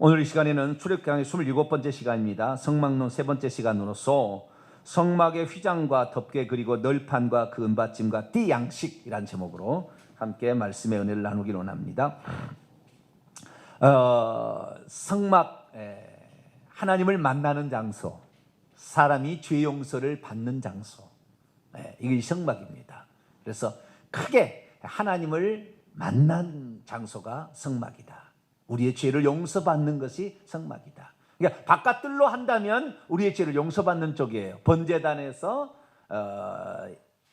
오늘 이 시간에는 출애굽기 27번째 시간입니다. 성막론 세 번째 시간으로서 성막의 휘장과 덮개 그리고 널판과 그 은받침과 띠 양식이란 제목으로 함께 말씀의 은혜를 나누기로 원합니다. 성막, 하나님을 만나는 장소, 사람이 죄 용서를 받는 장소, 이게 성막입니다. 그래서 크게 하나님을 만난 장소가 성막이다. 우리의 죄를 용서받는 것이 성막이다. 그러니까 바깥들로 한다면 우리의 죄를 용서받는 쪽이에요. 번제단에서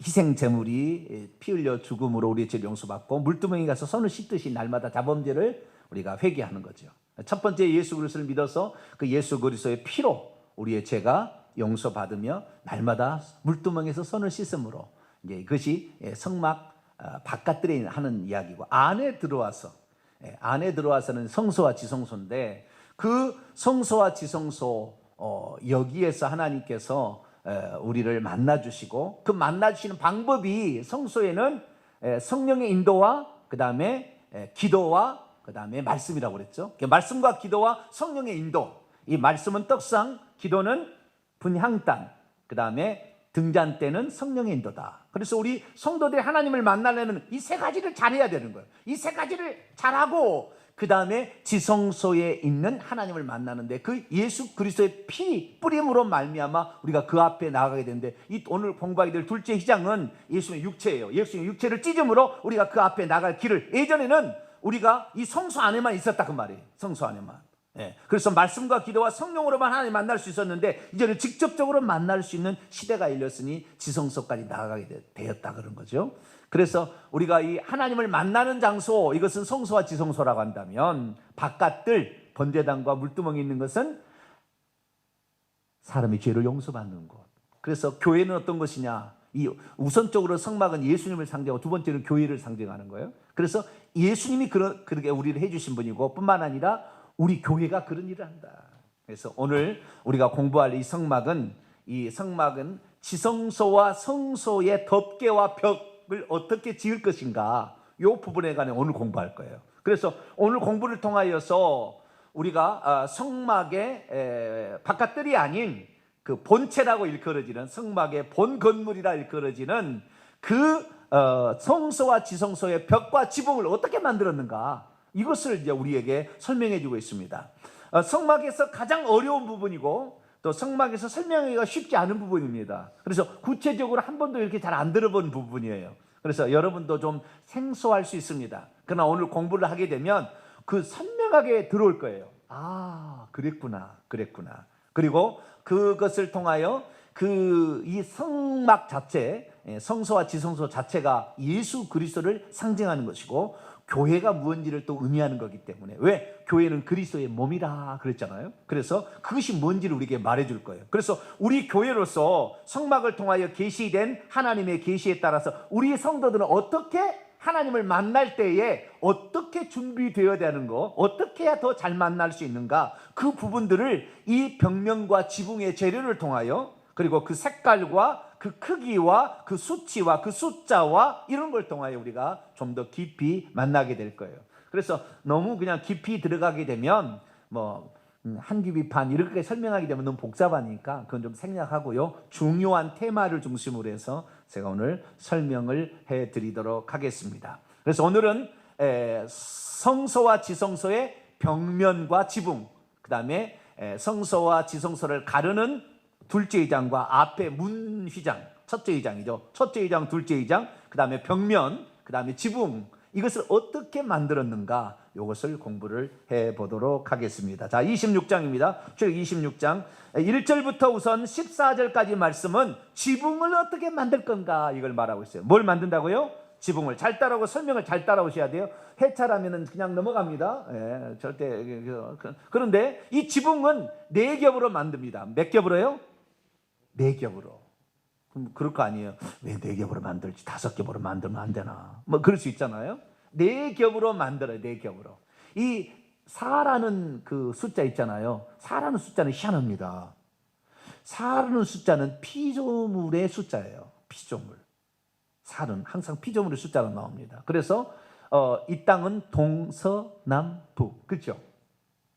희생 제물이 피 흘려 죽음으로 우리의 죄를 용서받고 물두멍이 가서 손을 씻듯이 날마다 자범죄를 우리가 회개하는 거죠. 첫 번째 예수 그리스도를 믿어서 그 예수 그리스도의 피로 우리의 죄가 용서받으며 날마다 물두멍에서 손을 씻음으로 이제 이것이 성막 바깥들에 하는 이야기고, 안에 들어와서는 성소와 지성소인데, 그 성소와 지성소 여기에서 하나님께서 우리를 만나주시고, 그 만나주시는 방법이 성소에는 성령의 인도와 그 다음에 기도와 그 다음에 말씀이라고 그랬죠. 말씀과 기도와 성령의 인도, 이 말씀은 떡상, 기도는 분향단, 그 다음에 등잔 때는 성령의 인도다. 그래서 우리 성도들이 하나님을 만나려면 이 세 가지를 잘해야 되는 거예요. 이 세 가지를 잘하고 그 다음에 지성소에 있는 하나님을 만나는데, 그 예수 그리스도의 피 뿌림으로 말미암아 우리가 그 앞에 나아가게 되는데, 이 오늘 공부하게 될 둘째 휘장은 예수의 육체예요. 예수의 육체를 찢음으로 우리가 그 앞에 나갈 길을, 예전에는 우리가 이 성소 안에만 있었다 그 말이에요. 성소 안에만. 그래서 말씀과 기도와 성령으로만 하나님 만날 수 있었는데, 이제는 직접적으로 만날 수 있는 시대가 열렸으니 지성소까지 나아가게 되었다 그런 거죠. 그래서 우리가 이 하나님을 만나는 장소, 이것은 성소와 지성소라고 한다면, 바깥들 번제단과 물두멍이 있는 것은 사람의 죄를 용서받는 곳. 그래서 교회는 어떤 것이냐, 이 우선적으로 성막은 예수님을 상징하고 두 번째는 교회를 상징하는 거예요. 그래서 예수님이 그렇게 우리를 해주신 분이고, 뿐만 아니라 우리 교회가 그런 일을 한다. 그래서 오늘 우리가 공부할 이 성막은 지성소와 성소의 덮개와 벽을 어떻게 지을 것인가, 이 부분에 관해 오늘 공부할 거예요. 그래서 오늘 공부를 통하여서 우리가 성막의 바깥들이 아닌 그 본체라고 일컬어지는, 성막의 본 건물이라 일컬어지는 그 성소와 지성소의 벽과 지붕을 어떻게 만들었는가, 이것을 이제 우리에게 설명해 주고 있습니다. 성막에서 가장 어려운 부분이고, 또 성막에서 설명하기가 쉽지 않은 부분입니다. 그래서 구체적으로 한 번도 이렇게 잘 안 들어본 부분이에요. 그래서 여러분도 좀 생소할 수 있습니다. 그러나 오늘 공부를 하게 되면 그 선명하게 들어올 거예요. 아, 그랬구나. 그리고 그것을 통하여 이 성막 자체, 성소와 지성소 자체가 예수 그리스도를 상징하는 것이고, 교회가 무언지를 또 의미하는 거기 때문에, 왜? 교회는 그리스도의 몸이라 그랬잖아요. 그래서 그것이 뭔지를 우리에게 말해줄 거예요. 그래서 우리 교회로서 성막을 통하여 계시된 하나님의 계시에 따라서 우리 성도들은 어떻게 하나님을 만날 때에 어떻게 준비되어야 되는 거, 어떻게 해야 더 잘 만날 수 있는가, 그 부분들을 이 벽면과 지붕의 재료를 통하여, 그리고 그 색깔과 그 크기와 그 수치와 그 숫자와 이런 걸 통하여 우리가 좀 더 깊이 만나게 될 거예요. 그래서 너무 그냥 깊이 들어가게 되면 한 규비 반 이렇게 설명하게 되면 너무 복잡하니까 그건 좀 생략하고요, 중요한 테마를 중심으로 해서 제가 오늘 설명을 해드리도록 하겠습니다. 그래서 오늘은 성소와 지성소의 벽면과 지붕, 그 다음에 성소와 지성소를 가르는 둘째 휘장과 앞에 문 휘장, 첫째 휘장이죠. 첫째 휘장, 둘째 휘장, 그 다음에 벽면, 그 다음에 지붕, 이것을 어떻게 만들었는가, 이것을 공부를 해보도록 하겠습니다. 자, 26장입니다. 출애굽기 26장 1절부터 우선 14절까지 말씀은 지붕을 어떻게 만들 건가, 이걸 말하고 있어요. 뭘 만든다고요? 지붕을. 잘 따라오고, 설명을 잘 따라오셔야 돼요. 해차라면 그냥 넘어갑니다. 절대. 그런데 이 지붕은 4겹으로 만듭니다. 몇 겹으로요? 4겹으로. 그럼 그럴 거 아니에요. 왜 4겹으로 만들지? 5겹으로 만들면 안 되나? 그럴 수 있잖아요. 4겹으로 만들어요. 4겹으로. 이 4라는 그 숫자 있잖아요. 4라는 숫자는 희한합니다. 4라는 숫자는 피조물의 숫자예요. 피조물. 4는 항상 피조물의 숫자로 나옵니다. 그래서 이 땅은 동서남북, 그렇죠?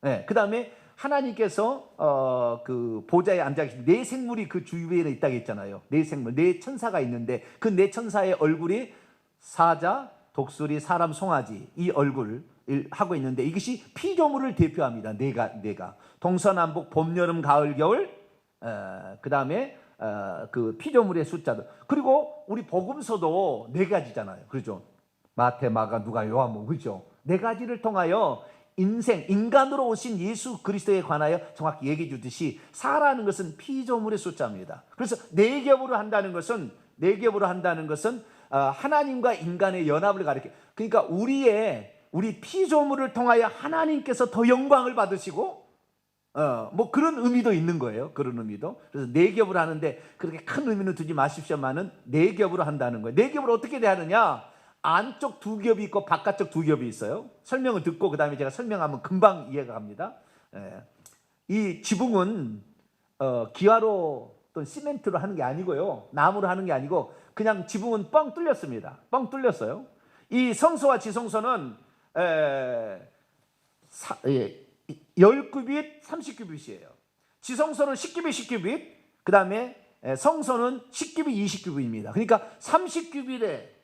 예, 그 다음에 하나님께서 그 보좌에 앉아 계신 네 생물이 그 주위에 있다고 했잖아요. 네 생물, 네 천사가 있는데 그 네 천사의 얼굴이 사자, 독수리, 사람, 송아지 이 얼굴을 하고 있는데 이것이 피조물을 대표합니다. 네가 동서남북 봄, 여름, 가을, 겨울 그 다음에 그 피조물의 숫자들. 그리고 우리 복음서도 네 가지잖아요. 그렇죠? 마태, 마가, 누가, 요한복음. 그렇죠? 네 가지를 통하여 인간으로 오신 예수 그리스도에 관하여 정확히 얘기해 주듯이 사라는 것은 피조물의 숫자입니다. 그래서 네 겹으로 한다는 것은 하나님과 인간의 연합을 가리켜. 그러니까 우리 피조물을 통하여 하나님께서 더 영광을 받으시고 뭐 그런 의미도 있는 거예요. 그런 의미도. 그래서 네 겹으로 하는데 그렇게 큰 의미는 두지 마십시오만은 네 겹으로 한다는 거예요. 네 겹을 어떻게 대하느냐? 안쪽 두 겹이 있고 바깥쪽 두 겹이 있어요. 설명을 듣고 그 다음에 제가 설명하면 금방 이해가 갑니다. 이 지붕은 기와로 또는 시멘트로 하는 게 아니고요, 나무로 하는 게 아니고 그냥 지붕은 뻥 뚫렸습니다. 뻥 뚫렸어요. 이 성소와 지성소는 10규빗 30규빗이에요. 지성소는 10규빗 10규빗, 그 다음에 성소는 10규빗 20규빗입니다. 그러니까 30규빗에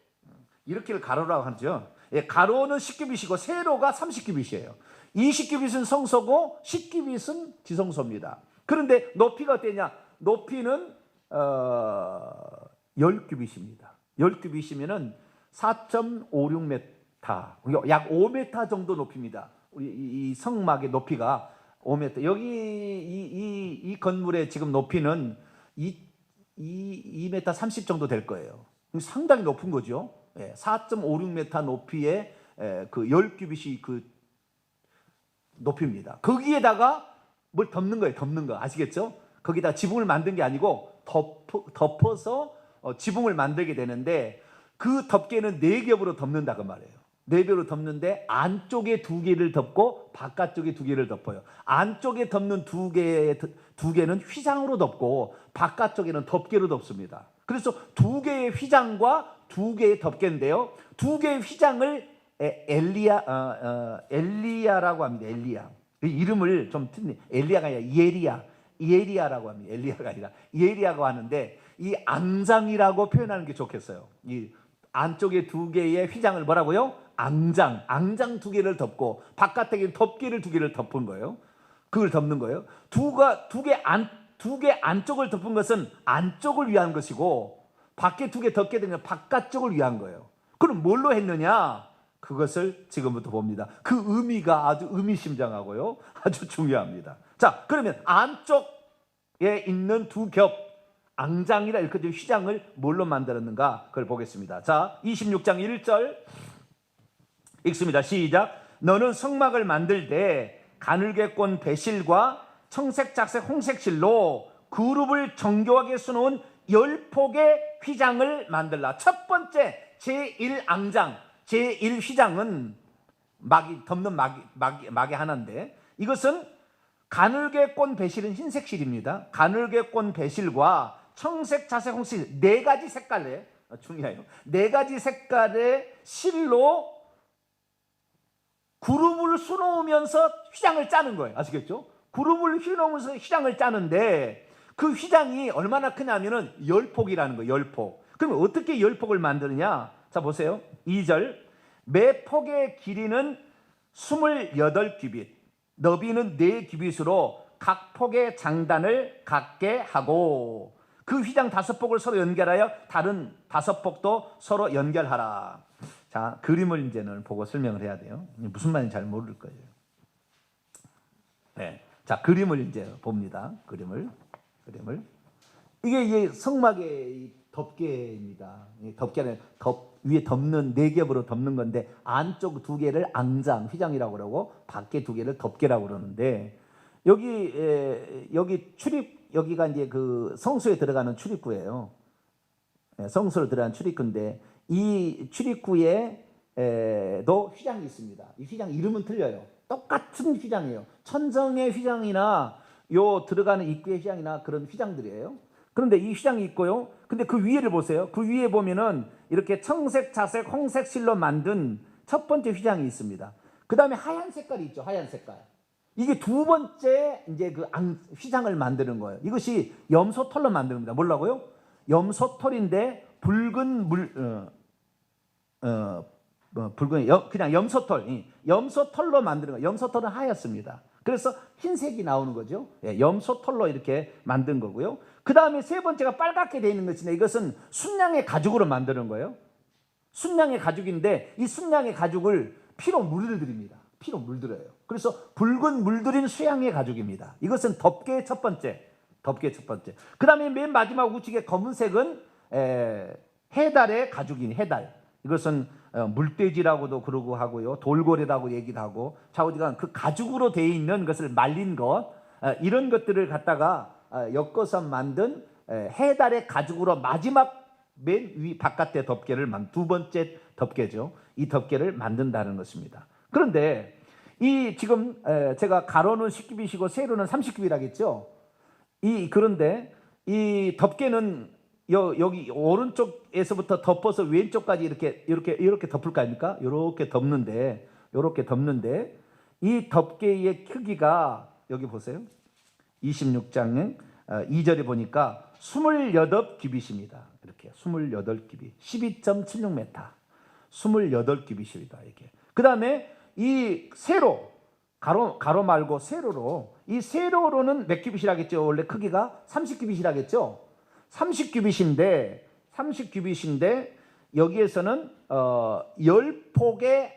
이렇게를 가로라고 하죠. 가로는 10규빗이고 세로가 30규빗이에요. 20규빗은 성소고 10규빗은 지성소입니다. 그런데 높이가 어땠냐? 높이는 10규빗입니다. 10규빗이면은 4.56m, 약 5m 정도 높입니다. 우리 이 성막의 높이가 5m. 여기 이 건물의 지금 높이는 2m 30 정도 될 거예요. 상당히 높은 거죠. 4.56m 높이의 그 10규빗이 그 높이입니다. 거기에다가 뭘 덮는 거예요. 덮는 거 아시겠죠? 거기다 지붕을 만든 게 아니고 덮어서 지붕을 만들게 되는데 그 덮개는 네 겹으로 덮는다 그 말이에요. 네 겹으로 덮는데 안쪽에 두 개를 덮고 바깥쪽에 두 개를 덮어요. 안쪽에 덮는 두 개는 휘장으로 덮고 바깥쪽에는 덮개로 덮습니다. 그래서 두 개의 휘장과 두 개의 덮개인데요, 두 개의 휘장을 엘리야라고 합니다. 엘리야. 이름을 좀 틀린, 엘리야가 아니라 이에리야라고 합니다. 엘리야가 아니라 이에리야라고 하는데 이 앙장이라고 표현하는 게 좋겠어요. 이 안쪽에 두 개의 휘장을 뭐라고요? 앙장 두 개를 덮고 바깥에 덮개를 두 개를 덮은 거예요. 그걸 덮는 거예요. 두 개 안쪽을 덮은 것은 안쪽을 위한 것이고 밖에 두 개 덮게 되면 바깥쪽을 위한 거예요. 그럼 뭘로 했느냐? 그것을 지금부터 봅니다. 그 의미가 아주 의미심장하고요, 아주 중요합니다. 자, 그러면 안쪽에 있는 두 겹, 앙장이라 이렇게 된 휘장을 뭘로 만들었는가? 그걸 보겠습니다. 자, 26장 1절 읽습니다. 시작. 너는 성막을 만들 때 가늘게 꼰 배실과 청색, 작색, 홍색 실로 그룹을 정교하게 수놓은 10폭의 휘장을 만들라. 첫 번째 제1앙장, 제1휘장은 덮는 막이 하나인데, 이것은 가늘게 꼰 배실은 흰색 실입니다. 가늘게 꼰 배실과 청색, 자색, 홍색 네 가지 색깔의, 중요해요, 네 가지 색깔의 실로 그룹을 수놓으면서 휘장을 짜는 거예요. 아시겠죠? 그룹을 휘놓으면서 휘장을 짜는데 그 휘장이 얼마나 크냐면은 10폭이라는 거예요. 10폭. 그러면 어떻게 10폭을 만드느냐? 자, 보세요. 2절. 매 폭의 길이는 28규빗, 너비는 4규빗으로 각 폭의 장단을 갖게 하고 그 휘장 5폭을 서로 연결하여 다른 5폭도 서로 연결하라. 자, 그림을 이제는 보고 설명을 해야 돼요. 무슨 말인지 잘 모를 거예요. 네. 자, 그림을 이제 봅니다. 그림을. 이게 성막의 덮개입니다. 덮개는 위에 덮는 네 겹으로 덮는 건데 안쪽 두 개를 앙장, 휘장이라고 그러고 밖에 두 개를 덮개라고 그러는데 여기 여기가 이제 그 성소에 들어가는 출입구예요. 성소로 들어가는 출입구인데 이 출입구에도 휘장이 있습니다. 이 휘장 이름은 틀려요. 똑같은 휘장이에요. 천정의 휘장이나 요 들어가는 입구의 휘장이나 그런 휘장들이에요. 그런데 이 휘장이 있고요. 근데 그 위에를 보세요. 그 위에 보면은 이렇게 청색, 자색, 홍색 실로 만든 첫 번째 휘장이 있습니다. 그 다음에 하얀 색깔이 있죠. 하얀 색깔. 이게 두 번째 이제 그 휘장을 만드는 거예요. 이것이 염소털로 만드는 겁니다. 뭐라고요? 염소털인데 붉은 붉은 그냥 염소털로 만드는 거예요. 염소털은 하얗습니다. 그래서 흰색이 나오는 거죠. 예, 염소털로 이렇게 만든 거고요. 그 다음에 세 번째가 빨갛게 되어 있는 것인데 이것은 순양의 가죽으로 만드는 거예요. 순양의 가죽인데 이 순양의 가죽을 피로 물들입니다. 피로 물들여요. 그래서 붉은 물들인 수양의 가죽입니다. 이것은 덮개의 첫 번째. 그 다음에 맨 마지막 우측에 검은색은 해달의 가죽인 해달. 이것은 물돼지라고도 그러고 하고요. 돌고래라고 얘기도 하고 좌우지간 그 가죽으로 되어 있는 것을 말린 것 이런 것들을 갖다가 엮어서 만든 해달의 가죽으로 마지막 맨 위 바깥의 덮개를 두 번째 덮개죠. 이 덮개를 만든다는 것입니다. 그런데 이 지금 제가 가로는 10규빗이고 세로는 30규빗이라겠죠. 그런데 이 덮개는 여기 오른쪽에서부터 덮어서 왼쪽까지 이렇게 덮을 거 아닙니까? 이렇게 덮는데 이 덮개의 크기가 여기 보세요. 26장 2절에 보니까 28규빗입니다. 이렇게 28규빗, 12.76m, 28규빗입니다. 이게. 그 다음에 이 세로 가로 말고 세로로 이 세로로는 몇 규빗이라겠죠? 원래 크기가 30규빗이라겠죠? 30규빗인데 여기에서는 10폭의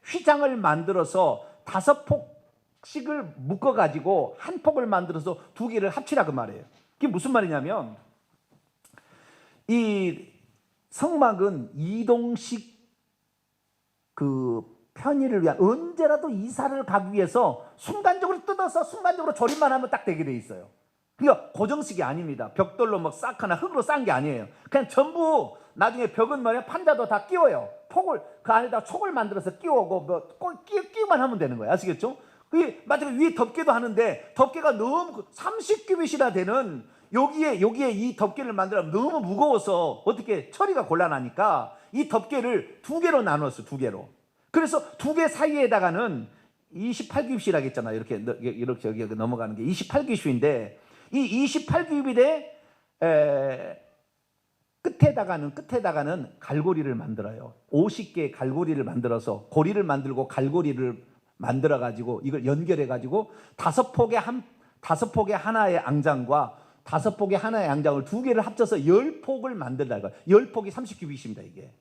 휘장을 만들어서 5폭씩을 묶어 가지고 한 폭을 만들어서 두 개를 합치라 그 말이에요. 그게 무슨 말이냐면 이 성막은 이동식 그 편의를 위한 언제라도 이사를 가기 위해서 순간적으로 뜯어서 순간적으로 조립만 하면 딱 되게 돼 있어요. 그러니까 고정식이 아닙니다. 벽돌로 막 쌓거나 흙으로 쌓은 게 아니에요. 그냥 전부 나중에 벽은 말이야 판자도 다 끼워요. 폭을 그 안에다 촉을 만들어서 끼우고 뭐 끼우만 하면 되는 거예요. 아시겠죠? 그게 마찬가지로 위에 덮개도 하는데 덮개가 너무 30규빗이나 되는 여기에 이 덮개를 만들면 너무 무거워서 어떻게 처리가 곤란하니까 이 덮개를 두 개로 나눴어요. 두 개로. 그래서 두 개 사이에다가는 28규빗이라고 했잖아요. 이렇게 여기 넘어가는 게 28규빗인데 이 28규빗의 끝에다가는 갈고리를 만들어요. 50개의 갈고리를 만들어서 고리를 만들고 갈고리를 만들어 가지고 이걸 연결해 가지고 5폭의 하나의 앙장과 5폭의 하나의 앙장을 두 개를 합쳐서 10폭을 만들다 이거예요. 10폭이 30규빗입니다, 이게.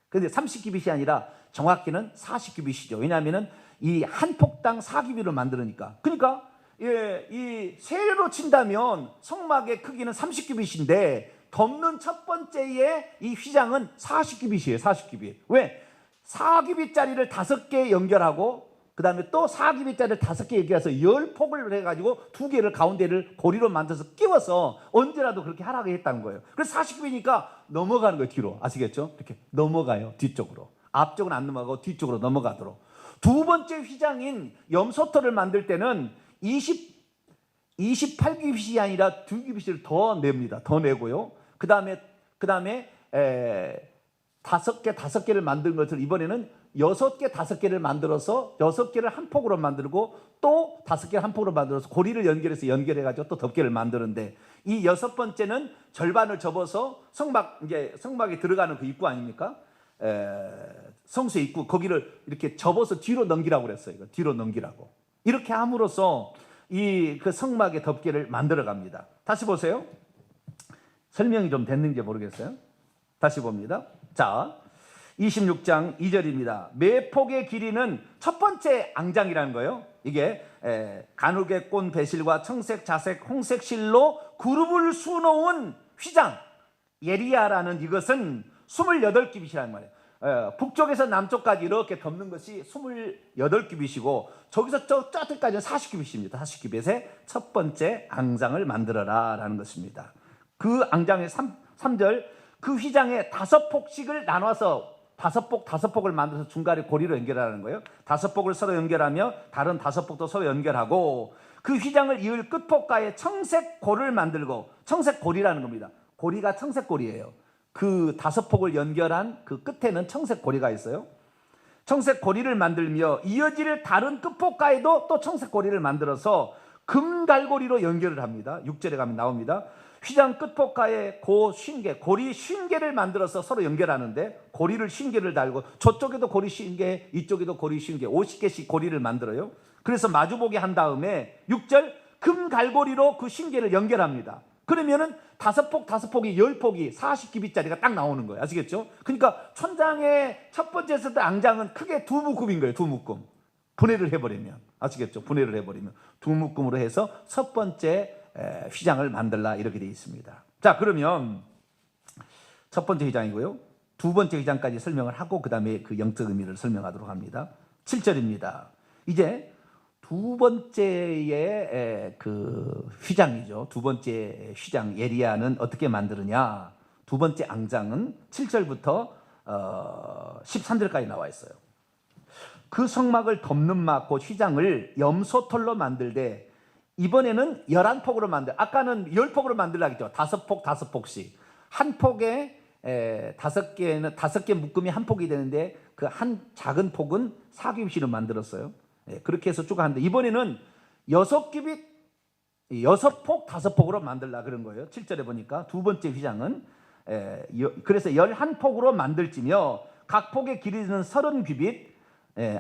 근데 30규빗이 아니라 정확히는 40규빗이죠. 왜냐하면은 이 한 폭당 4규빗을 만들으니까. 그러니까 이 세로로 친다면 성막의 크기는 30규빗인데 덮는 첫 번째의 이 휘장은 40규빗이에요. 40규빗. 왜? 4규빗짜리를 5개 연결하고 그 다음에 또 4규빗짜리를 5개 연결해서 10폭을 해가지고 두 개를 가운데를 고리로 만들어서 끼워서 언제라도 그렇게 하라고 했다는 거예요. 그래서 40규빗이니까 넘어가는 거예요. 뒤로. 아시겠죠? 이렇게 넘어가요. 뒤쪽으로. 앞쪽은 안 넘어가고 뒤쪽으로 넘어가도록. 두 번째 휘장인 염소털을 만들 때는 28규빗이 아니라 2규빗을 더 냅니다. 더 내고요. 그 다음에 5개를 만든 것을 이번에는 6개, 5개를 만들어서 6개를 한 폭으로 만들고 또 5개를 한 폭으로 만들어서 고리를 연결해가지고 또 덮개를 만드는데 이 6번째는 절반을 접어서 성막에 들어가는 그 입구 아닙니까? 성수의 입구 거기를 이렇게 접어서 뒤로 넘기라고 그랬어요. 이거 뒤로 넘기라고. 이렇게 함으로써 그 성막의 덮개를 만들어 갑니다. 다시 보세요. 설명이 좀 됐는지 모르겠어요. 다시 봅니다. 자, 26장 2절입니다. 매 폭의 길이는 첫 번째 앙장이라는 거예요. 이게 가누게 꼰 배실과 청색, 자색, 홍색 실로 그룹을 수놓은 휘장 예리야라는 이것은 28규빗이라는 말이에요. 북쪽에서 남쪽까지 이렇게 덮는 것이 28규빗이고 저기서 저쪽까지는 40규빗입니다. 40규빗의 첫 번째 앙장을 만들어라 라는 것입니다. 그 앙장의 3절 그 휘장에 5폭씩을 나눠서 5폭을 만들어서 중간에 고리로 연결하는 거예요. 5폭을 서로 연결하며 다른 5폭도 서로 연결하고 그 휘장을 이을 끝폭가에 청색 고를 만들고 청색 고리라는 겁니다. 고리가 청색 고리예요. 그 5폭을 연결한 그 끝에는 청색 고리가 있어요. 청색 고리를 만들며 이어질 다른 끝폭가에도 또 청색 고리를 만들어서 금갈고리로 연결을 합니다. 6절에 가면 나옵니다. 휘장 끝폭가에 고 쉰개, 고리 쉰개를 만들어서 서로 연결하는데, 고리를 쉰개를 달고 저쪽에도 고리 쉰개, 이쪽에도 고리 쉰개, 50개씩 고리를 만들어요. 그래서 마주보게 한 다음에 6절 금갈고리로 그 쉰개를 연결합니다. 그러면은 5폭 5폭이 10폭이 40규빗짜리가 딱 나오는 거예요. 아시겠죠? 그러니까 천장의 첫 번째 세트 앙장은 크게 두 묶음인 거예요. 두 묶음. 분해를 해버리면, 아시겠죠? 분해를 해버리면 두 묶음으로 해서 첫 번째 휘장을 만들라, 이렇게 되어 있습니다. 자, 그러면 첫 번째 휘장이고요. 두 번째 휘장까지 설명을 하고 그 다음에 그 영적 의미를 설명하도록 합니다. 7절입니다. 이제 두 번째의 그 휘장이죠. 두 번째 휘장 예리야는 어떻게 만드느냐. 두 번째 앙장은 7절부터 13절까지 나와 있어요. 그 성막을 덮는 막 곧 휘장을 염소털로 만들되, 이번에는 11폭으로 만들, 아까는 10폭으로 만들라고 했죠. 5폭 5폭씩. 한 폭에 5개 묶음이 한 폭이 되는데, 그 한 작은 폭은 4규빗으로 만들었어요. 그렇게 해서 쭉 하는데, 이번에는 6규빗 6폭 5폭으로 만들라 그런 거예요. 7절에 보니까 두 번째 휘장은 그래서 11폭으로 만들지며 각 폭의 길이는 30규빗.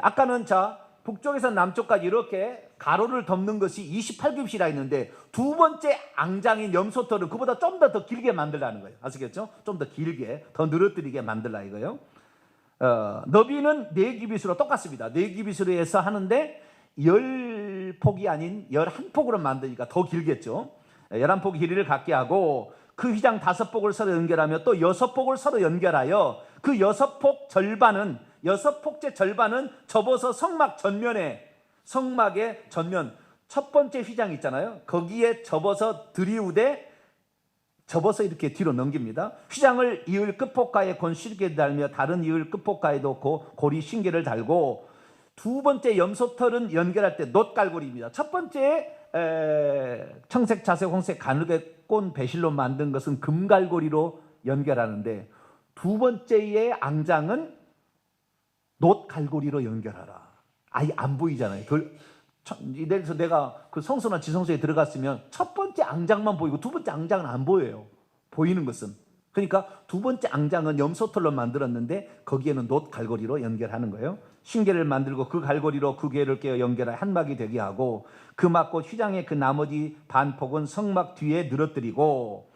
아까는 자 북쪽에서 남쪽까지 이렇게 가로를 덮는 것이 28규빗이라 했는데, 두 번째 앙장인 염소털은 그보다 좀 더 길게 만들라는 거예요. 아시겠죠? 좀 더 길게, 더 늘어뜨리게 만들라 이거예요. 너비는 4규빗으로 똑같습니다. 4규빗으로 해서 하는데 10폭이 아닌 11폭으로 만드니까 더 길겠죠. 11폭 길이를 갖게 하고 그 휘장 5폭을 서로 연결하며 또 6폭을 서로 연결하여 그 6폭 절반은, 6폭째 절반은 접어서 성막 전면에, 성막의 전면 첫 번째 휘장 있잖아요. 거기에 접어서 들이우되 접어서 이렇게 뒤로 넘깁니다. 휘장을 이을 끝폭가에 곤실게 달며 다른 이을 끝폭가에도 고리 쉰개를 달고, 두 번째 염소털은 연결할 때 놋갈고리입니다. 첫 번째 청색, 자색, 홍색 가늘게 꼰 배실로 만든 것은 금갈고리로 연결하는데, 두 번째의 앙장은 놋갈고리로 연결하라. 아예 안 보이잖아요. 예를 들어서 내가 그 성소나 지성소에 들어갔으면 첫 번째 앙장만 보이고 두 번째 앙장은 안 보여요. 보이는 것은. 그러니까 두 번째 앙장은 염소털로 만들었는데 거기에는 놋갈고리로 연결하는 거예요. 쉰개를 만들고 그 갈고리로 그 개를 깨어 연결하여 한 막이 되게 하고, 그 막 곧 휘장의 그 나머지 반폭은 성막 뒤에 늘어뜨리고,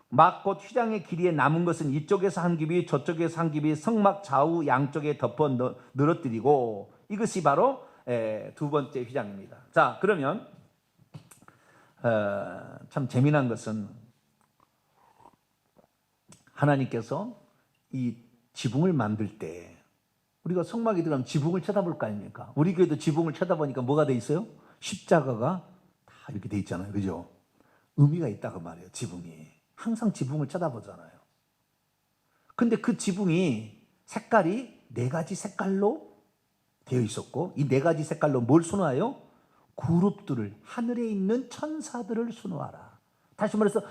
막 곧 휘장의 길이에 남은 것은 이쪽에서 한 규빗 저쪽에서 한 규빗 성막 좌우 양쪽에 덮어 늘어뜨리고, 이것이 바로 두 번째 휘장입니다. 자, 그러면 참 재미난 것은 하나님께서 이 지붕을 만들 때, 우리가 성막에 들어가면 지붕을 쳐다볼 거 아닙니까? 우리 교회도 지붕을 쳐다보니까 뭐가 돼 있어요? 십자가가 다 이렇게 돼 있잖아요. 그죠? 의미가 있다고 말이에요. 지붕이 항상 지붕을 쳐다보잖아요. 근데 그 지붕이 색깔이 4가지 색깔로 되어 있었고, 이 4가지 색깔로 뭘 수놓아요? 그룹들을, 하늘에 있는 천사들을 수놓아라. 다시 말해서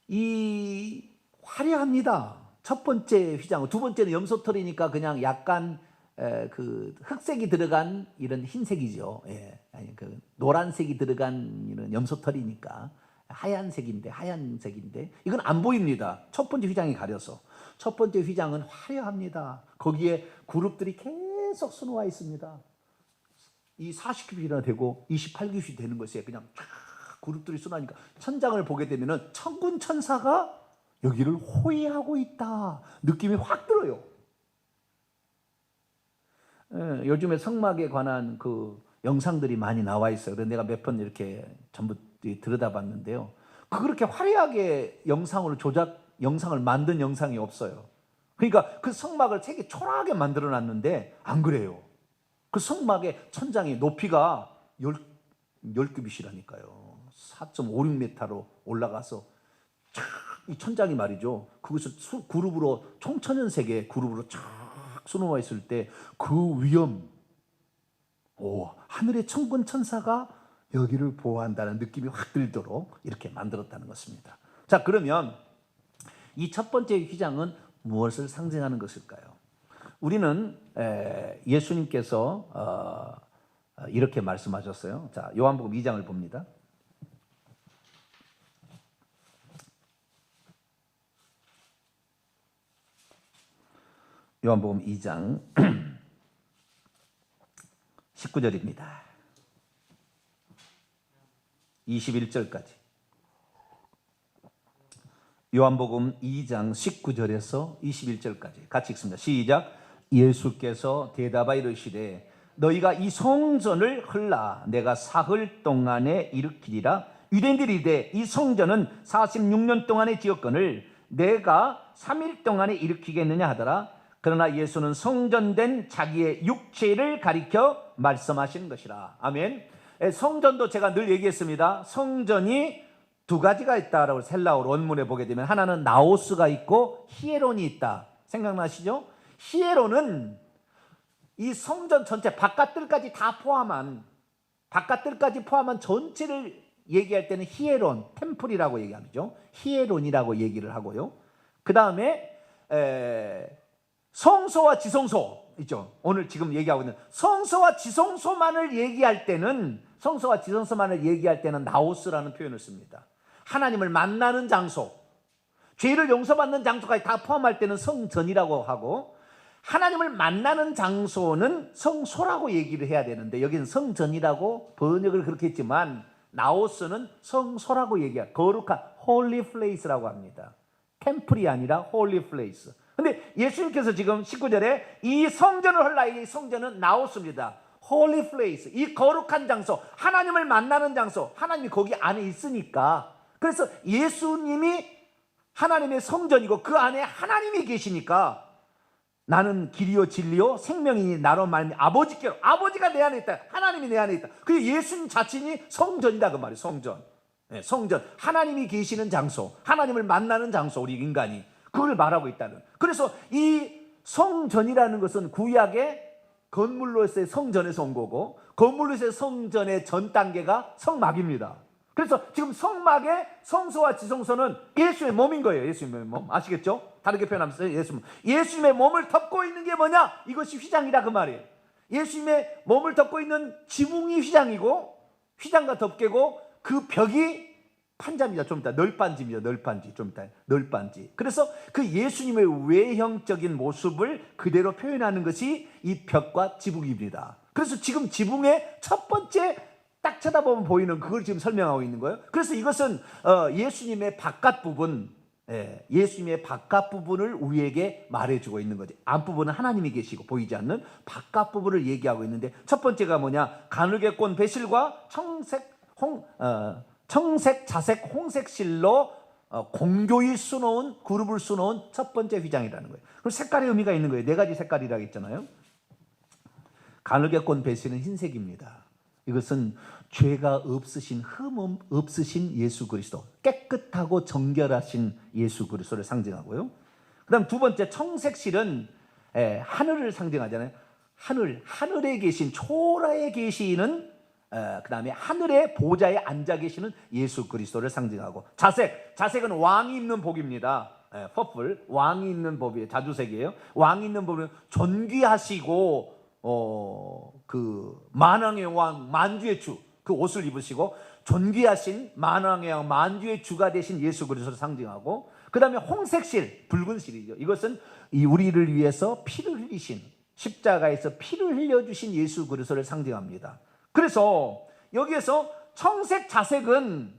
이 화려합니다. 첫 번째 휘장, 두 번째는 염소털이니까 그냥 약간 그 흑색이 들어간 이런 흰색이죠. 아니 그 노란색이 들어간 이런 염소털이니까 하얀색인데 이건 안 보입니다. 첫 번째 휘장이 가려서. 첫 번째 휘장은 화려합니다. 거기에 그룹들이 계속 수놓아 있습니다. 이 40규빗이나 되고 28규빗이 되는 것이에요. 그냥 쫙 그룹들이 수놓으니까 천장을 보게 되면은 천군 천사가 여기를 호위하고 있다 느낌이 확 들어요. 요즘에 성막에 관한 그 영상들이 많이 나와 있어요. 그래서 내가 몇 번 이렇게 전부 들여다봤는데요. 그렇게 화려하게 영상을 만든 영상이 없어요. 그러니까 그 성막을 되게 초라하게 만들어 놨는데 안 그래요. 그 성막의 천장의 높이가 10규빗이라니까요. 4.56m로 올라가서 이 천장이 말이죠. 그것을 그룹으로 총천연색의 그룹으로 쫙 수놓아 있을 때 그 위험, 하늘의 천군 천사가 여기를 보호한다는 느낌이 확 들도록 이렇게 만들었다는 것입니다. 자, 그러면 이 첫 번째 휘장은 무엇을 상징하는 것일까요? 우리는 예수님께서 이렇게 말씀하셨어요. 자, 요한복음 2장을 봅니다. 요한복음 2장 19절입니다. 21절까지. 요한복음 2장 19절에서 21절까지 같이 읽습니다. 시작. 예수께서 대답하여 이르시되 너희가 이 성전을 헐라 내가 사흘 동안에 일으키리라. 유대인들이 이르되 이 성전은 46년 동안에 지었거늘 내가 3일 동안에 일으키겠느냐 하더라. 그러나 예수는 성전된 자기의 육체를 가리켜 말씀하시는 것이라. 아멘. 성전도 제가 늘 얘기했습니다. 성전이 두 가지가 있다라고 헬라어로 원문에 보게 되면 하나는 나오스가 있고 히에론이 있다. 생각나시죠? 히에론은 이 성전 전체 바깥들까지 다 포함한 바깥들까지 포함한 전체를 얘기할 때는 히에론, 템플이라고 얘기하죠. 히에론이라고 얘기를 하고요. 그 다음에 성소와 지성소 있죠. 오늘 지금 얘기하고 있는 성소와 지성소만을 얘기할 때는 나오스라는 표현을 씁니다. 하나님을 만나는 장소, 죄를 용서받는 장소까지 다 포함할 때는 성전이라고 하고, 하나님을 만나는 장소는 성소라고 얘기를 해야 되는데 여기는 성전이라고 번역을 그렇게 했지만 나오스는 성소라고 얘기해요. 거룩한 홀리 플레이스라고 합니다. 템플이 아니라 홀리 플레이스. 근데 예수님께서 지금 19절에 이 성전을 헐라, 이 성전은 나오스입니다. 홀리 플레이스, 이 거룩한 장소, 하나님을 만나는 장소, 하나님이 거기 안에 있으니까. 그래서 예수님이 하나님의 성전이고 그 안에 하나님이 계시니까 나는 길이요 진리요 생명이니 나로 말미 아버지께로, 아버지가 내 안에 있다, 하나님이 내 안에 있다. 그 예수님 자신이 성전이다 그 말이에요. 성전. 네, 성전, 하나님이 계시는 장소, 하나님을 만나는 장소, 우리 인간이 그걸 말하고 있다는. 그래서 이 성전이라는 것은 구약의 건물로서의 성전에서 온 거고, 건물로서의 성전의 전 단계가 성막입니다. 그래서 지금 성막의 성소와 지성소는 예수의 몸인 거예요. 예수님의 몸. 아시겠죠? 다르게 표현하면서 예수님의 몸을 덮고 있는 게 뭐냐? 이것이 휘장이라 그 말이에요. 예수님의 몸을 덮고 있는 지붕이 휘장이고, 휘장과 덮개고, 그 벽이 판자입니다. 좀 이따 널빤지입니다. 널빤지. 좀 이따 널빤지. 그래서 그 예수님의 외형적인 모습을 그대로 표현하는 것이 이 벽과 지붕입니다. 그래서 지금 지붕의 첫 번째 딱 쳐다보면 보이는 그걸 지금 설명하고 있는 거예요. 그래서 이것은 예수님의 바깥 부분, 예수님의 바깥 부분을 우리에게 말해주고 있는 거지. 앞부분은 하나님이 계시고 보이지 않는 바깥 부분을 얘기하고 있는데, 첫 번째가 뭐냐? 가늘게 꼰 배실과 청색, 자색, 홍색 실로 공교히 수놓은, 그룹을 수놓은 첫 번째 휘장이라는 거예요. 그리고 색깔의 의미가 있는 거예요. 네 가지 색깔이라고 했잖아요. 가늘게 꼰 배실은 흰색입니다. 이것은 죄가 없으신, 흠 없으신 예수 그리스도, 깨끗하고 정결하신 예수 그리스도를 상징하고요. 그 다음 두 번째 청색실은 하늘을 상징하잖아요. 하늘에 계신, 초라에 계시는, 그 다음에 하늘의 보좌에 앉아 계시는 예수 그리스도를 상징하고, 자색은 왕이 입는 복입니다. 퍼플, 왕이 입는 법이에요. 자주색이에요. 왕이 입는 법은 존귀하시고 그 만왕의 왕, 만주의 주, 그 옷을 입으시고 존귀하신 만왕의 왕, 만주의 주가 되신 예수 그리스도를 상징하고, 그 다음에 홍색실, 붉은 실이죠. 이것은 우리를 위해서 피를 흘리신, 십자가에서 피를 흘려주신 예수 그리스도를 상징합니다. 그래서 여기에서 청색은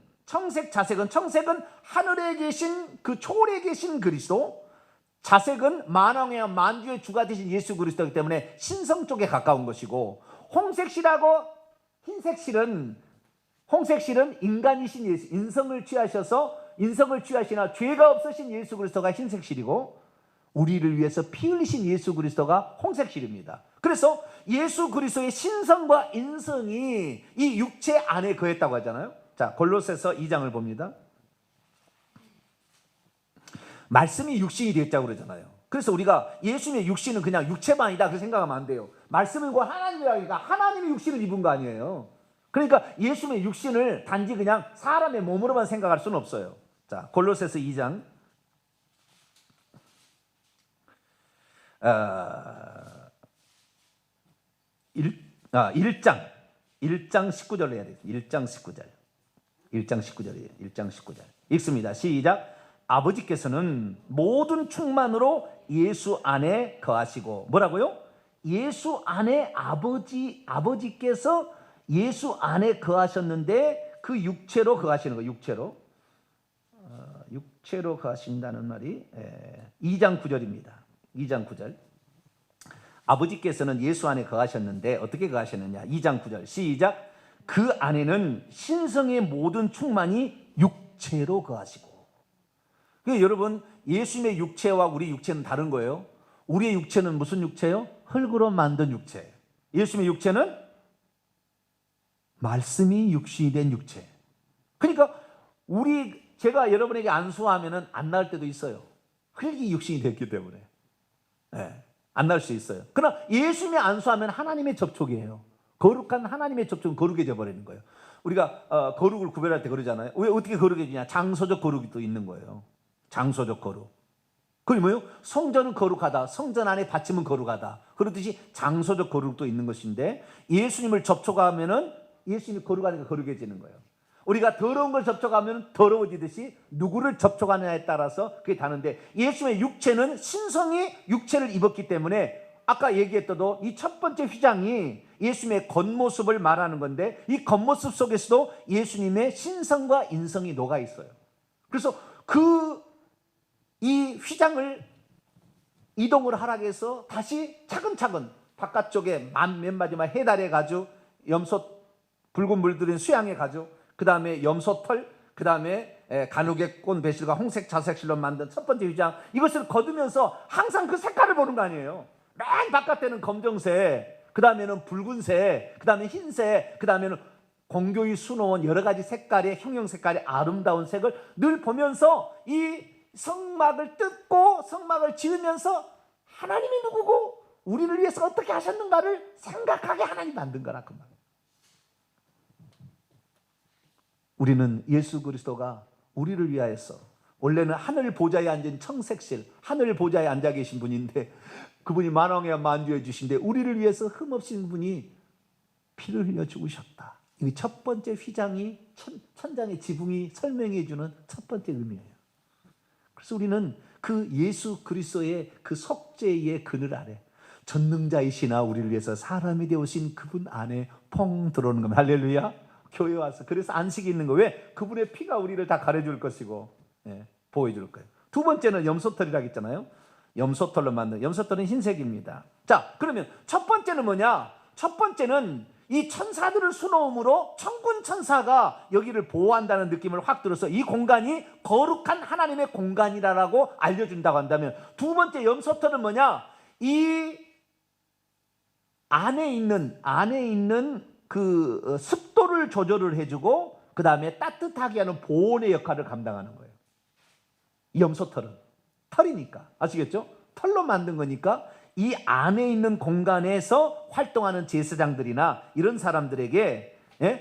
하늘에 계신, 그 초월에 계신 그리스도, 자색은 만왕의 왕, 만주의 주가 되신 예수 그리스도이기 때문에 신성 쪽에 가까운 것이고, 홍색실하고 홍색실은 인간이신 예수, 인성을 취하시나 죄가 없으신 예수 그리스도가 흰색실이고, 우리를 위해서 피 흘리신 예수 그리스도가 홍색실입니다. 그래서 예수 그리스도의 신성과 인성이 이 육체 안에 거했다고 하잖아요. 자, 골로새서 2장을 봅니다. 말씀이 육신이 되었다고 그러잖아요. 그래서 우리가 예수님의 육신은 그냥 육체만이다 그렇게 생각하면 안 돼요. 말씀은 곧 하나님이라니까 하나님이 육신을 입은 거 아니에요. 그러니까 예수님의 육신을 단지 그냥 사람의 몸으로만 생각할 수는 없어요. 자, 골로새서 2장 1장 19절로 해야 되겠습니다. 1장 19절. 1장 19절이에요. 1장 19절. 읽습니다. 시작. 아버지께서는 모든 충만으로 예수 안에 거하시고, 뭐라고요? 예수 안에 아버지께서 예수 안에 거하셨는데 그 육체로 거하시는 거예요. 육체로 거하신다는 말이 2장 9절입니다. 2장 9절. 아버지께서는 예수 안에 거하셨는데 어떻게 거하셨느냐? 2장 9절. 시작. 그 안에는 신성의 모든 충만이 육체로 거하시고. 그러니까 여러분, 예수님의 육체와 우리 육체는 다른 거예요. 우리의 육체는 무슨 육체요? 흙으로 만든 육체. 예수님의 육체는 말씀이 육신이 된 육체. 그러니까 제가 여러분에게 안수하면은 안 나을 때도 있어요. 흙이 육신이 됐기 때문에. 네, 안 나을 수 있어요. 그러나 예수님의 안수하면 하나님의 접촉이에요. 거룩한 하나님의 접촉은 거룩해져 버리는 거예요. 우리가 거룩을 구별할 때 그러잖아요. 왜 어떻게 거룩해지냐? 장소적 거룩이 또 있는 거예요. 장소적 거룩. 그게 뭐예요? 성전은 거룩하다. 성전 안에 바침은 거룩하다. 그렇듯이 장소적 거룩도 있는 것인데, 예수님을 접촉하면은 예수님이 거룩하니까 거룩해지는 거예요. 우리가 더러운 걸 접촉하면 더러워지듯이 누구를 접촉하느냐에 따라서 그게 다른데, 예수님의 육체는 신성이 육체를 입었기 때문에 아까 얘기했던 이 첫 번째 휘장이 예수님의 겉모습을 말하는 건데, 이 겉모습 속에서도 예수님의 신성과 인성이 녹아 있어요. 그래서 이 휘장을 이동을 하라고 해서 다시 차근차근 바깥쪽에 맨 마지막 해달의 가죽, 염소 붉은 물들인 수양의 가죽, 그 다음에 염소털, 그 다음에 간혹의 꽃 배실과 홍색 자색실로 만든 첫 번째 휘장, 이것을 거두면서 항상 그 색깔을 보는 거 아니에요. 맨 바깥에는 검정색, 그 다음에는 붉은색, 그 다음에 흰색, 그 다음에는 공교히 수놓은 여러 가지 색깔의 형형 색깔의 아름다운 색을 늘 보면서 이 성막을 뜯고 성막을 지으면서 하나님이 누구고 우리를 위해서 어떻게 하셨는가를 생각하게 하나님 만든 거라 그 말. 우리는 예수 그리스도가 우리를 위하여서, 원래는 하늘 보좌에 앉은 청색실, 하늘 보좌에 앉아 계신 분인데 그분이 만왕의 만주해 주신데 우리를 위해서 흠없인 분이 피를 흘려 죽으셨다. 이 첫 번째 휘장이 천장의 지붕이 설명해 주는 첫 번째 의미예요. 그래서 우리는 그 예수 그리스도의 그 속죄의 그늘 아래, 전능자이시나 우리를 위해서 사람이 되오신 그분 안에 펑 들어오는 겁니다. 할렐루야. 교회 와서 그래서 안식이 있는 거. 왜? 그분의 피가 우리를 다 가려줄 것이고 보호해줄 거예요. 두 번째는 염소털이라고 했잖아요. 염소털로 만든, 염소털은 흰색입니다. 자, 그러면 첫 번째는 뭐냐? 첫 번째는 이 천사들을 수놓음으로 천군 천사가 여기를 보호한다는 느낌을 확 들어서 이 공간이 거룩한 하나님의 공간이라고 알려준다고 한다면, 두 번째 염소털은 뭐냐? 이 안에 있는 그 습도를 조절을 해주고 그 다음에 따뜻하게 하는 보온의 역할을 감당하는 거예요. 이 염소털은 털이니까, 아시겠죠? 털로 만든 거니까 이 안에 있는 공간에서 활동하는 제사장들이나 이런 사람들에게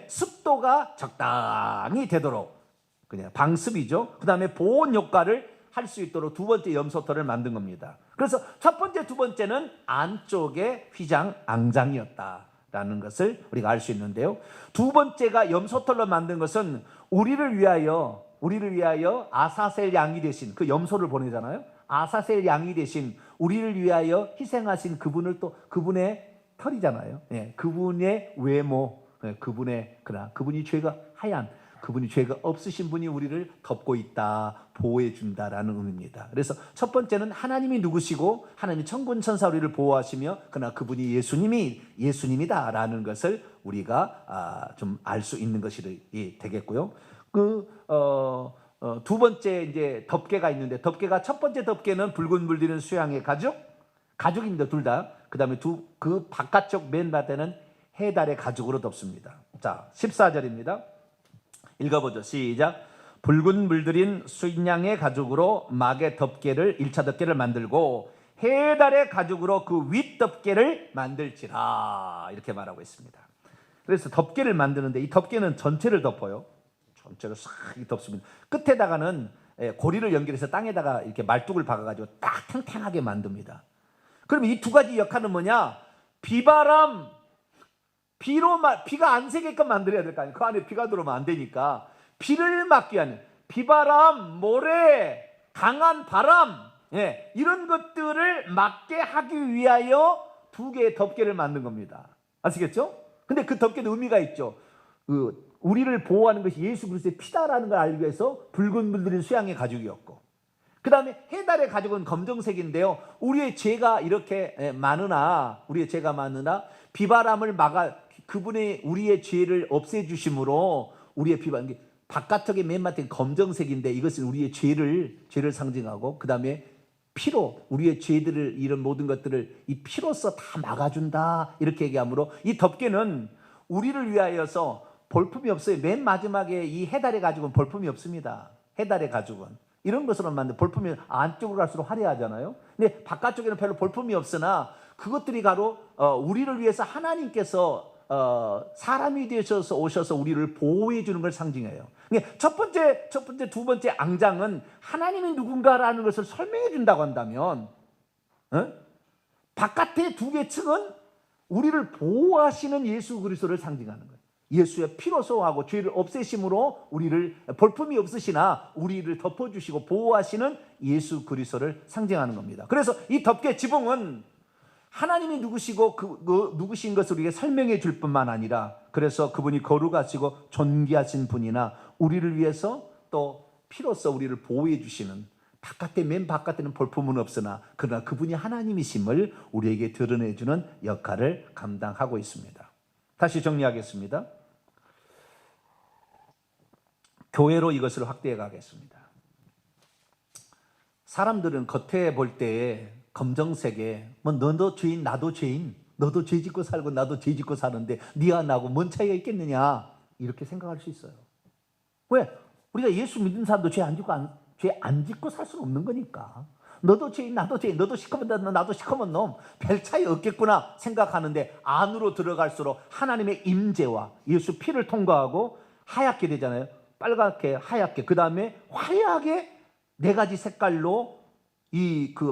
습도가 적당히 되도록, 그냥 방습이죠. 그 다음에 보온 효과를 할 수 있도록 두 번째 염소털을 만든 겁니다. 그래서 첫 번째, 두 번째는 안쪽에 휘장 앙장이었다라는 것을 우리가 알 수 있는데요. 두 번째가 염소털로 만든 것은 우리를 위하여 아사셀 양이 되신, 그 염소를 보내잖아요. 아사셀 양이 되신 우리를 위하여 희생하신 그분을, 또 그분의 털이잖아요. 그분의 외모, 그분이 죄가 하얀, 그분이 죄가 없으신 분이 우리를 덮고 있다, 보호해 준다라는 의미입니다. 그래서 첫 번째는 하나님이 누구시고 하나님이 천군 천사 우리를 보호하시며, 그러나 그분이 예수님이다라는 것을 우리가 좀 알 수 있는 것이 되겠고요. 두 번째 이제 덮개가 있는데, 덮개가 첫 번째 덮개는 붉은 물들인 수양의 가죽입니다. 둘 다. 그다음에 그 바깥쪽 맨 바닥에는 해달의 가죽으로 덮습니다. 자, 14절입니다. 읽어보죠. 시작. 붉은 물들인 수양의 가죽으로 막의 덮개를, 1차 덮개를 만들고 해달의 가죽으로 그 윗덮개를 만들지라, 이렇게 말하고 있습니다. 그래서 덮개를 만드는데 이 덮개는 전체를 덮어요. 전체를 싹 덮습니다. 끝에다가는 고리를 연결해서 땅에다가 이렇게 말뚝을 박아가지고 딱 탱탱하게 만듭니다. 그러면 이 두 가지 역할은 뭐냐? 비바람, 비가 안 새게끔 만들어야 될 거 아니에요. 그 안에 비가 들어오면 안 되니까 비를 막기 위한 비바람, 모래, 강한 바람, 이런 것들을 막게 하기 위하여 두 개의 덮개를 만든 겁니다. 아시겠죠? 근데 그 덮개도 의미가 있죠. 우리를 보호하는 것이 예수 그리스도의 피다라는 걸 알기 위해서 붉은 물들인 수양의 가죽이었고, 그 다음에 해달의 가죽은 검정색인데요. 우리의 죄가 많으나 비바람을 막아 그분의 우리의 죄를 없애주심으로 우리의 비바람, 바깥쪽에 맨 밑에 검정색인데 이것은 우리의 죄를 상징하고, 그 다음에 피로 우리의 죄들을 이런 모든 것들을 이 피로써 다 막아준다 이렇게 얘기하므로 이 덮개는 우리를 위하여서 볼품이 없어요. 맨 마지막에 이 해달의 가죽은 볼품이 없습니다. 해달의 가죽은 이런 것으로 만든 볼품이 안쪽으로 갈수록 화려하잖아요. 근데 바깥쪽에는 별로 볼품이 없으나 그것들이 바로 우리를 위해서 하나님께서 사람이 되셔서 오셔서 우리를 보호해 주는 걸 상징해요. 첫 번째, 두 번째 앙장은 하나님이 누군가라는 것을 설명해 준다고 한다면, 바깥의 두 개 층은 우리를 보호하시는 예수 그리스도를 상징하는 거예요. 예수의 피로 소하고 죄를 없애심으로 우리를 볼품이 없으시나 우리를 덮어주시고 보호하시는 예수 그리스도를 상징하는 겁니다. 그래서 이 덮개 지붕은 하나님이 누구시고 누구신 것을 우리에게 설명해 줄 뿐만 아니라, 그래서 그분이 거룩하시고 존귀하신 분이나 우리를 위해서 또 피로써 우리를 보호해 주시는, 맨 바깥에는 볼품은 없으나 그러나 그분이 하나님이심을 우리에게 드러내 주는 역할을 감당하고 있습니다. 다시 정리하겠습니다. 교회로 이것을 확대해 가겠습니다. 사람들은 겉에 볼 때에 검정색에 너도 죄인 나도 죄인, 너도 죄 짓고 살고 나도 죄 짓고 사는데 네가 나하고 뭔 차이가 있겠느냐 이렇게 생각할 수 있어요. 왜? 우리가 예수 믿는 사람도 죄 안 짓고 살 수는 없는 거니까. 너도 죄인 나도 죄인, 너도 시커먼 놈 나도 시커먼 놈, 별 차이 없겠구나 생각하는데 안으로 들어갈수록 하나님의 임재와 예수 피를 통과하고 하얗게 되잖아요. 빨갛게 하얗게, 그 다음에 화려하게 네 가지 색깔로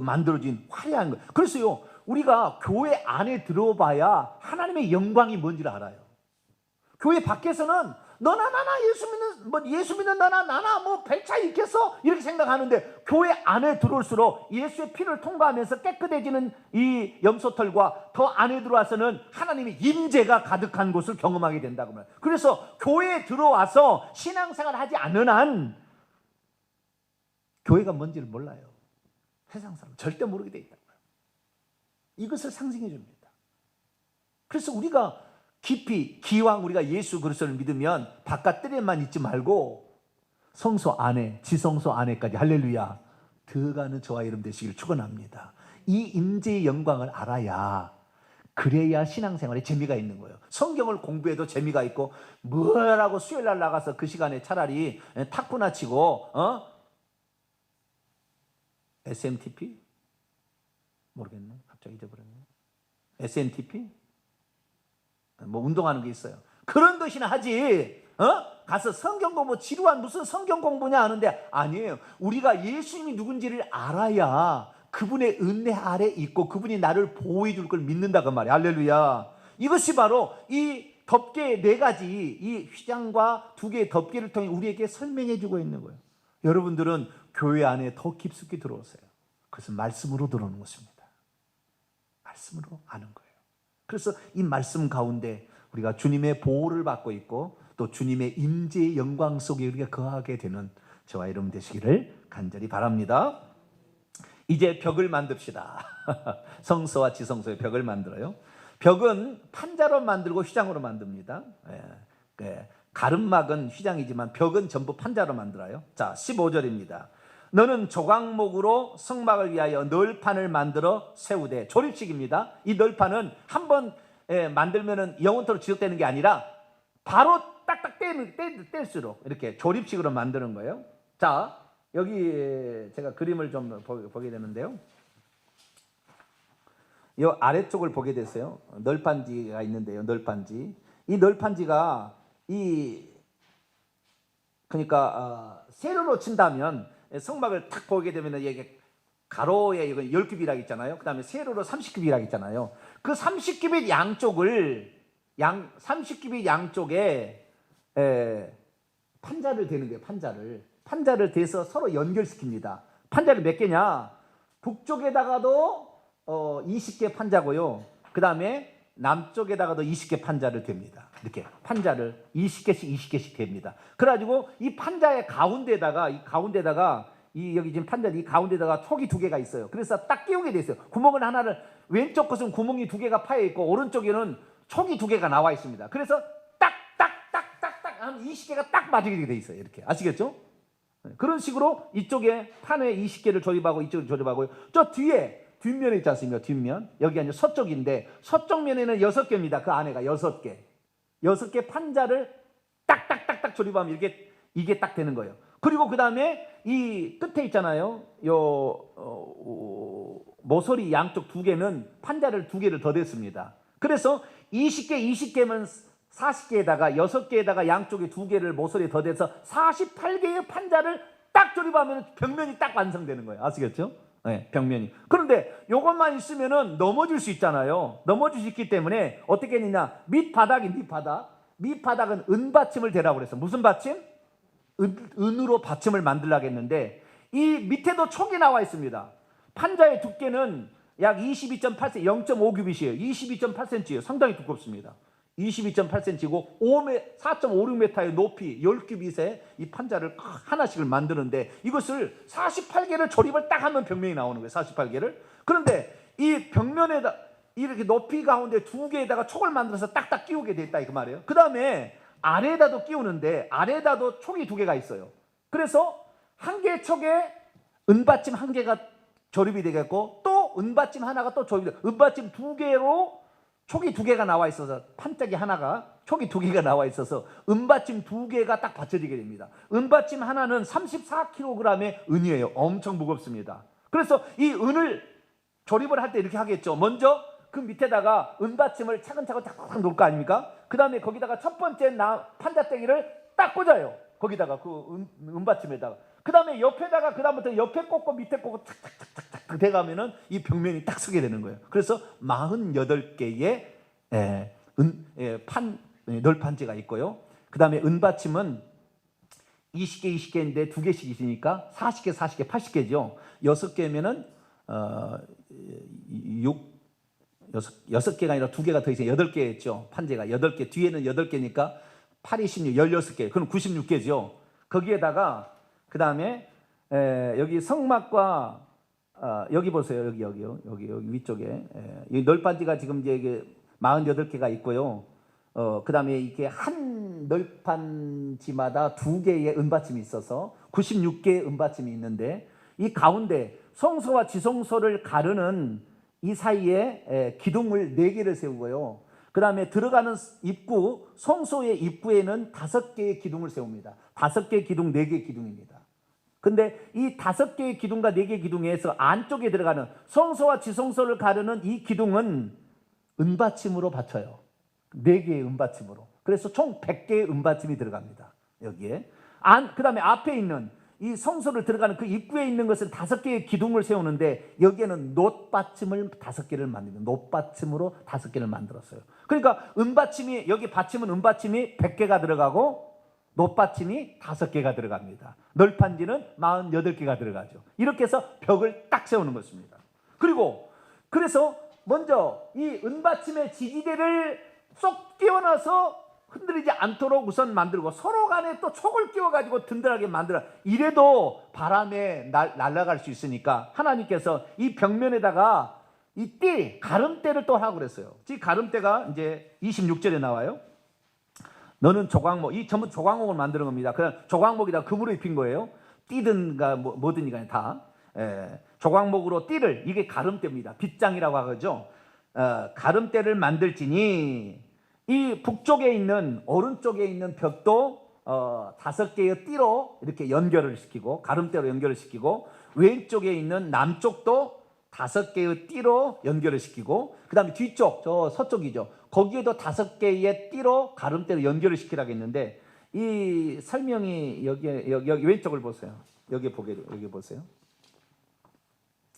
만들어진 화려한 거. 그래서요, 우리가 교회 안에 들어봐야 하나님의 영광이 뭔지를 알아요. 교회 밖에서는 너나 나나 예수 믿는 나나 뭐 별 차이 있겠어 이렇게 생각하는데, 교회 안에 들어올수록 예수의 피를 통과하면서 깨끗해지는 이 염소털과 더 안에 들어와서는 하나님의 임재가 가득한 곳을 경험하게 된다고 말해요. 그래서 교회에 들어와서 신앙생활을 하지 않는 한 교회가 뭔지를 몰라요. 세상 사람 절대 모르게 돼 있다고요. 이것을 상징해 줍니다. 그래서 우리가 깊이 기왕 우리가 예수 그리스도를 믿으면 바깥 뜰에만 있지 말고 성소 안에, 지성소 안에까지 할렐루야 들어가는 저와 여러분 되시기를 축원합니다. 이 임재의 영광을 알아야, 그래야 신앙생활에 재미가 있는 거예요. 성경을 공부해도 재미가 있고, 뭐라고 수요일날 나가서 그 시간에 차라리 탁구나 치고 SMTP? 모르겠네. 갑자기 잊어버렸네. SMTP? 뭐 운동하는 게 있어요. 그런 것이나 하지. 가서 성경 공부, 지루한 무슨 성경 공부냐 하는데 아니에요. 우리가 예수님이 누군지를 알아야 그분의 은혜 아래 있고 그분이 나를 보호해 줄 걸 믿는다 그 말이에요. 할렐루야. 이것이 바로 이 덮개 네 가지, 이 휘장과 두 개의 덮개를 통해 우리에게 설명해 주고 있는 거예요. 여러분들은 교회 안에 더 깊숙이 들어오세요. 그것은 말씀으로 들어오는 것입니다. 말씀으로 아는 거예요. 그래서 이 말씀 가운데 우리가 주님의 보호를 받고 있고 또 주님의 임재의 영광 속에 우리가 거하게 되는 저와 여러분 되시기를 간절히 바랍니다. 이제 벽을 만듭시다. 성소와 지성소의 벽을 만들어요. 벽은 판자로 만들고 휘장으로 만듭니다. 가름막은 휘장이지만 벽은 전부 판자로 만들어요. 자, 15절입니다. 너는 조각목으로 성막을 위하여 널판을 만들어 세우되, 조립식입니다. 이 널판은 한번 만들면은 영원토록 지속되는 게 아니라 바로 딱딱 뗄수록 이렇게 조립식으로 만드는 거예요. 자, 여기 제가 그림을 좀 보게 되는데요. 이 아래쪽을 보게 됐어요. 널판지가 있는데요. 널판지. 이 널판지가 그러니까 세로로 친다면 성막을 탁 보게 되면 이게 가로에 이건 10규빗이라고 있잖아요. 그 다음에 세로로 30규빗이라고 있잖아요. 그 30규빗 양쪽을 양 30규빗 양쪽에 판자를 대는 거예요. 판자를 대서 서로 연결시킵니다. 판자를 몇 개냐? 북쪽에다가도 20개 판자고요. 그 다음에 남쪽에다가도 20개 판자를 댑니다. 이렇게 판자를 20개씩 댑니다. 그래가지고 이 판자의 가운데다가 여기 지금 판자 이 가운데다가 촉이 두 개가 있어요. 그래서 딱 끼우게 돼 있어요. 구멍을 하나를 왼쪽 것은 구멍이 두 개가 파여 있고 오른쪽에는 촉이 두 개가 나와 있습니다. 그래서 딱딱딱딱딱 한 20개가 딱 맞게 돼 있어요. 이렇게 아시겠죠? 그런 식으로 이쪽에 판에 20개를 조립하고 이쪽을 조립하고요. 저 뒤에 뒷면에 있지 않습니까? 뒷면. 여기가 이제 서쪽인데 서쪽 면에는 6개입니다. 그 안에가 6개. 6개 판자를 딱딱딱딱 조립하면 이게 딱 되는 거예요. 그리고 그 다음에 이 끝에 있잖아요. 모서리 양쪽 두 개는 판자를 두 개를 더 댔습니다. 그래서 20개면 40개에다가 6개에다가 양쪽에 두 개를 모서리에 더 대서 48개의 판자를 딱 조립하면 벽면이 딱 완성되는 거예요. 아시겠죠? 네, 벽면이. 그런데 이것만 있으면은 넘어질 수 있잖아요. 넘어질 수 있기 때문에 어떻게 했느냐? 밑바닥은 은받침을 대라고 그랬어. 무슨 받침? 은으로 받침을 만들려고 했는데 이 밑에도 촉이 나와 있습니다. 판자의 두께는 약 22.8cm, 0.5규빗이에요. 22.8cm예요. 상당히 두껍습니다. 22.8cm고 4.56m의 높이 10규빗에 이 판자를 하나씩을 만드는데 이것을 48개를 조립을 딱 하면 벽면이 나오는 거예요. 48개를. 그런데 이 벽면에다 이렇게 높이 가운데 두 개에다가 촉을 만들어서 딱딱 끼우게 돼 있다 그 말이에요. 그 다음에 아래에다도 끼우는데 아래에다도 촉이 두 개가 있어요. 그래서 한 개의 촉에 은받침 한 개가 조립이 되겠고 또 은받침 하나가 또 조립이 되고 은받침 두 개로 촉이 두 개가 나와 있어서 판짝이 하나가 촉이 두 개가 나와 있어서 은받침 두 개가 딱 받쳐지게 됩니다. 은받침 하나는 34kg의 은이에요. 엄청 무겁습니다. 그래서 이 은을 조립을 할 때 이렇게 하겠죠. 먼저 그 밑에다가 은받침을 차근차근 딱 놓을 거 아닙니까? 그 다음에 거기다가 첫 번째 판자떼기를 딱 꽂아요. 거기다가 그 은받침에다가. 그 다음에 옆에다가 그 다음부터 옆에 꽂고 밑에 꽂고 착착착착 돼가면은 이 벽면이 딱 서게 되는 거예요. 그래서 48개의 널판지가 있고요. 그 다음에 은받침은 20개인데 두 개씩 있으니까 40개, 80개죠. 6개면은 6개가 아니라 두 개가 더 있어요. 8개였죠. 판재가 8개. 뒤에는 8개니까 8, 26, 16개. 그럼 96개죠. 거기에다가 그 다음에 여기 성막과 여기 보세요. 여기 위쪽에 이 널판지가 지금 이제 이게 48개가 있고요. 그 다음에 이게 한 널판지마다 두 개의 은받침이 있어서 96개의 은받침이 있는데 이 가운데 성소와 지성소를 가르는 이 사이에 기둥을 4개를 세우고요. 그 다음에 들어가는 입구, 성소의 입구에는 5개의 기둥을 세웁니다. 5개의 기둥, 4개의 기둥입니다. 근데 이 5개의 기둥과 4개의 기둥에서 안쪽에 들어가는 성소와 지성소를 가르는 이 기둥은 은받침으로 받쳐요. 4개의 은받침으로. 그래서 총 100개의 은받침이 들어갑니다. 여기에. 그 다음에 앞에 있는 이 성소를 들어가는 그 입구에 있는 것은 5개의 기둥을 세우는데 여기에는 놋받침을 5개를 만듭니다. 놋받침으로 5개를 만들었어요. 그러니까 은받침이 여기 받침은 은받침이 100개가 들어가고 놋받침이 5개가 들어갑니다. 널판지는 48개가 들어가죠. 이렇게 해서 벽을 딱 세우는 것입니다. 그리고 그래서 먼저 이 은받침의 지지대를 쏙 끼워넣어서 흔들리지 않도록 우선 만들고 서로 간에 또 촉을 끼워가지고 든든하게 만들어. 이래도 바람에 날아갈 수 있으니까 하나님께서 이 벽면에다가 이 가름대를 또 하고 그랬어요. 이 가름대가 이제 26절에 나와요. 너는 조각목, 이 전부 조각목을 만드는 겁니다. 그냥 조각목이다 금으로 입힌 거예요. 띠든가 뭐든지 간에 다. 조각목으로 띠를, 이게 가름대입니다. 빗장이라고 하죠. 가름대를 만들지니 이 북쪽에 있는 오른쪽에 있는 벽도 5개의 띠로 이렇게 연결을 시키고 가름대로 연결을 시키고 왼쪽에 있는 남쪽도 5개의 띠로 연결을 시키고 그 다음에 뒤쪽 저 서쪽이죠. 거기에도 5개의 띠로 가름대로 연결을 시키라고 했는데 이 설명이 여기 왼쪽을 보세요. 여기 보세요.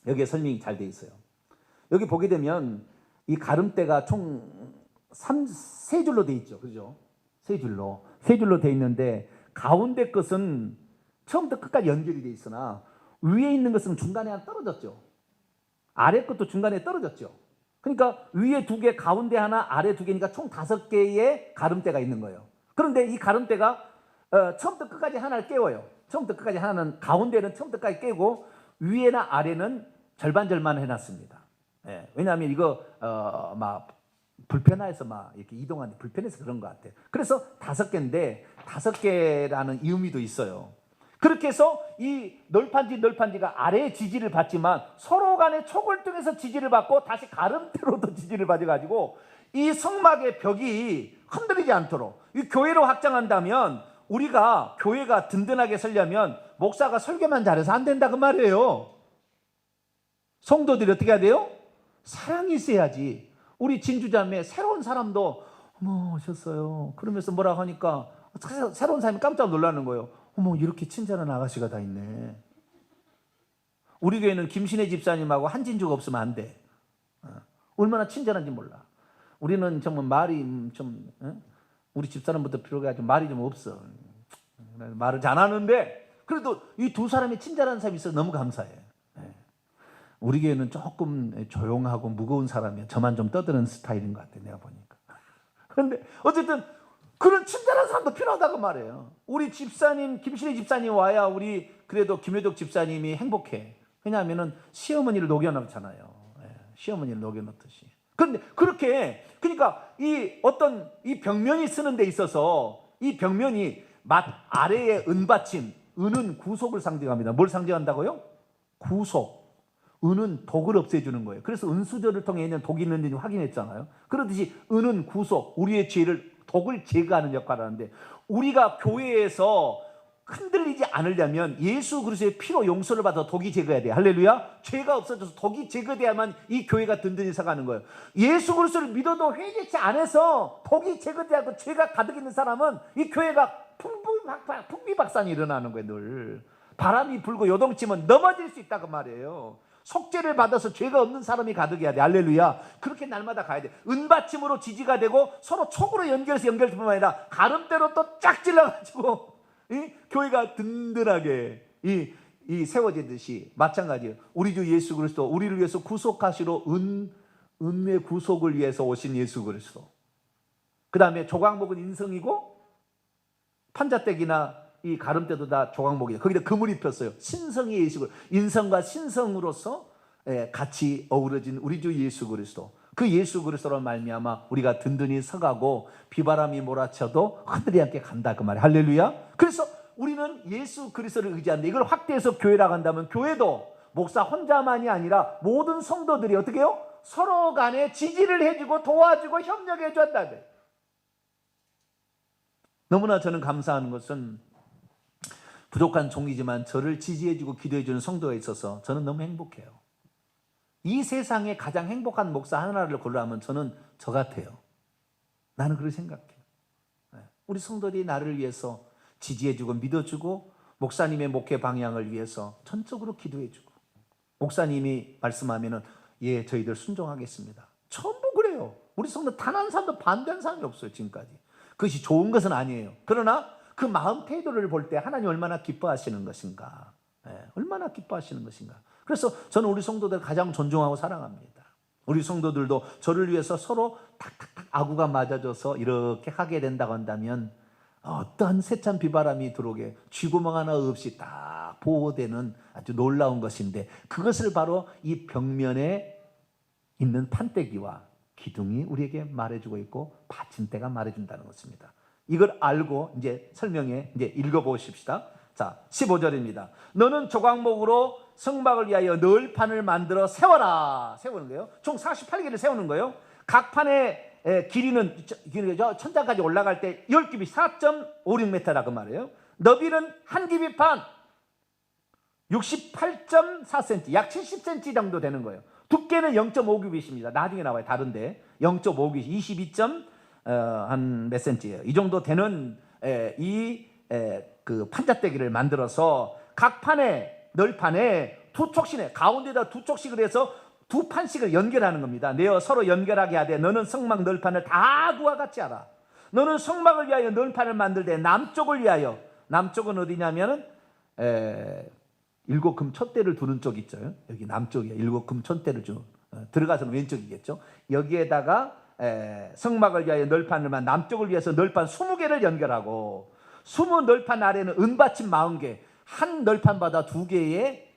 여기에 설명이 잘 돼 있어요. 여기 보게 되면 이 가름대가 총 세 줄로 돼 있죠. 그죠? 세 줄로 돼 있는데 가운데 것은 처음부터 끝까지 연결이 돼 있으나 위에 있는 것은 중간에 하나 떨어졌죠. 아래 것도 중간에 떨어졌죠. 그러니까 위에 2개, 가운데 하나, 아래 2개니까 총 5개의 가름대가 있는 거예요. 그런데 이 가름대가 처음부터 끝까지 하나를 깨워요. 처음부터 끝까지 하나는, 가운데는 처음부터 끝까지 깨고 위에나 아래는 절반 해놨습니다. 예, 왜냐하면 이거 막 불편해서 막 이렇게 이동하는데 불편해서 그런 것 같아요. 그래서 5개인데 5개라는 의미도 있어요. 그렇게 해서 이 널판지가 아래의 지지를 받지만 서로 간에 촉을 통해서 지지를 받고 다시 가름대로도 지지를 받아가지고 이 성막의 벽이 흔들리지 않도록, 이 교회로 확장한다면 우리가 교회가 든든하게 서려면 목사가 설교만 잘해서 안 된다 그 말이에요. 성도들이 어떻게 해야 돼요? 사랑이 있어야지. 우리 진주자매 새로운 사람도 어머 오셨어요 그러면서 뭐라고 하니까 새로운 사람이 깜짝 놀라는 거예요. 어머 이렇게 친절한 아가씨가 다 있네. 우리 교회는 김신혜 집사님하고 한진주가 없으면 안 돼. 얼마나 친절한지 몰라. 우리는 정말 말이 좀 우리 집사람부터 필요해가지고 말이 좀 없어. 말을 잘하는데 그래도 이 2 사람이 친절한 사람이 있어서 너무 감사해. 우리 교회는 조금 조용하고 무거운 사람이야. 저만 좀 떠드는 스타일인 것 같아 내가 보니까. 그런데 어쨌든 그런 친절한 사람도 필요하다고 말해요. 우리 집사님, 김신혜 집사님 와야 우리 그래도 김효덕 집사님이 행복해. 왜냐하면은 시어머니를 녹여놓잖아요. 시어머니를 녹여놓듯이. 그런데 그렇게, 그러니까 이 벽면이 쓰는 데 있어서 이 벽면이 아래에 은받침, 은은 구속을 상징합니다. 뭘 상징한다고요? 구속. 은은 독을 없애주는 거예요. 그래서 은수저를 통해 있는 독이 있는지 확인했잖아요. 그렇듯이 은은 구속, 우리의 죄를, 독을 제거하는 역할을 하는데, 우리가 교회에서 흔들리지 않으려면 예수 그리스도의 피로 용서를 받아 독이 제거해야 돼요. 할렐루야. 죄가 없어져서 독이 제거돼야만 이 교회가 든든히 서가는 거예요. 예수 그리스도를 믿어도 회개치 않아서 독이 제거되고 죄가 가득 있는 사람은 이 교회가 풍비박산이 일어나는 거예요. 늘 바람이 불고 요동치면 넘어질 수 있다고 말이에요. 속죄를 받아서 죄가 없는 사람이 가득해야 돼. 할렐루야. 그렇게 날마다 가야 돼. 은받침으로 지지가 되고 서로 촉으로 연결될 뿐만 아니라 가름대로 또 쫙 찔러가지고 이 교회가 든든하게 이 세워지듯이 마찬가지예요. 우리 주 예수 그리스도, 우리를 위해서 구속하시러 은의 구속을 위해서 오신 예수 그리스도. 그 다음에 조각목은 인성이고 판자떼기나 이 가름대도 다 조각목이에요. 거기다 금을 입혔어요. 신성의 예수 그리스도. 인성과 신성으로서 같이 어우러진 우리 주 예수 그리스도. 그 예수 그리스도로 말미암아 우리가 든든히 서가고 비바람이 몰아쳐도 흔들리지 않게 간다 그 말이에요. 할렐루야. 그래서 우리는 예수 그리스도를 의지하는데, 이걸 확대해서 교회라고 한다면 교회도 목사 혼자만이 아니라 모든 성도들이 어떻게 해요? 서로 간에 지지를 해주고 도와주고 협력해 준다. 너무나 저는 감사하는 것은 부족한 종이지만 저를 지지해주고 기도해주는 성도가 있어서 저는 너무 행복해요. 이 세상에 가장 행복한 목사 하나를 고르라면 저는 저 같아요. 나는 그렇게 생각해요. 우리 성도들이 나를 위해서 지지해주고 믿어주고 목사님의 목회 방향을 위해서 전적으로 기도해주고, 목사님이 말씀하면은 예 저희들 순종하겠습니다. 전부 그래요. 우리 성도 단 한 사람도 반대한 사람이 없어요 지금까지. 그것이 좋은 것은 아니에요. 그러나 그 마음 태도를 볼 때 하나님 얼마나 기뻐하시는 것인가, 얼마나 기뻐하시는 것인가. 그래서 저는 우리 성도들 가장 존중하고 사랑합니다. 우리 성도들도 저를 위해서 서로 탁탁탁 아구가 맞아줘서 이렇게 하게 된다고 한다면 어떠한 세찬 비바람이 들어오게 쥐구멍 하나 없이 딱 보호되는 아주 놀라운 것인데, 그것을 바로 이 벽면에 있는 판때기와 기둥이 우리에게 말해주고 있고 받침대가 말해준다는 것입니다. 이걸 알고 이제 설명해 이제 읽어보십시다. 자, 15절입니다. 너는 조각목으로 성막을 위하여 널판을 만들어 세워라. 세우는 거예요. 총 48개를 세우는 거예요. 각 판의 길이는 천장까지 올라갈 때 10깁이 4.56m라 그 말이에요. 너비는 한 깁이 반 68.4cm, 약 70cm 정도 되는 거예요. 두께는 0.5깁이십니다. 나중에 나와요. 다른데 0.5깁, 22점 한 몇 센치예요. 이 정도 되는 그 판자떼기를 만들어서 각 판에 널판에 두 촉씩에 가운데다 두 촉씩을 해서 두 판씩을 연결하는 겁니다. 내어 서로 연결하게 하되 너는 성막 널판을 다 그와 같이 하라. 너는 성막을 위하여 널판을 만들되 남쪽을 위하여, 남쪽은 어디냐면은 일곱 금촛대를 두는 쪽 있죠. 여기 남쪽이에요. 일곱 금촛대를 들어가서는 왼쪽이겠죠. 여기에다가 성막을 위하여 널판을 남쪽을 위해서 널판 20개를 연결하고 20 널판 아래는 은받침 40개, 한 널판마다 2개의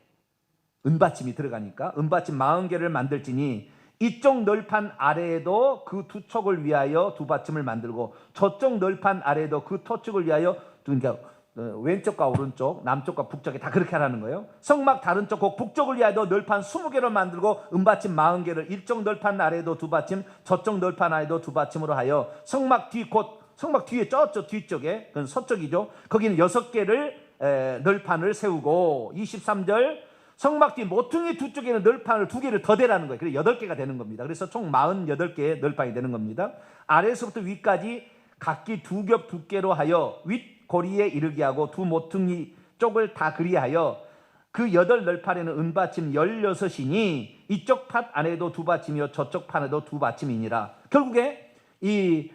은받침이 들어가니까 은받침 40개를 만들지니 이쪽 널판 아래에도 그 두 촉을 위하여 두 받침을 만들고 저쪽 널판 아래에도 그 토축을 위하여, 그러니까 왼쪽과 오른쪽, 남쪽과 북쪽에 다 그렇게 하라는 거예요. 성막 다른 쪽 곧 북쪽을 위하여 널판 20개로 만들고 은받침 40개를 이쪽 널판 아래에도 두 받침, 저쪽 널판 아래에도 두 받침으로 하여 성막 뒤, 곧 성막 뒤에 저쪽 뒤쪽에, 그건 서쪽이죠. 거기는 6개를 널판을 세우고 23절 성막 뒤 모퉁이 두 쪽에는 널판을 2개를 더 대라는 거예요. 그래서 8개가 되는 겁니다. 그래서 총 48개의 널판이 되는 겁니다. 아래에서부터 위까지 각기 2겹 두께로 하여 윗고리에 이르게 하고 두 모퉁이 쪽을 다 그리하여 그 8널판에는 은받침 16이니 이쪽 판 안에도 두 받침이요 저쪽 판에도 두 받침이니라. 결국에 이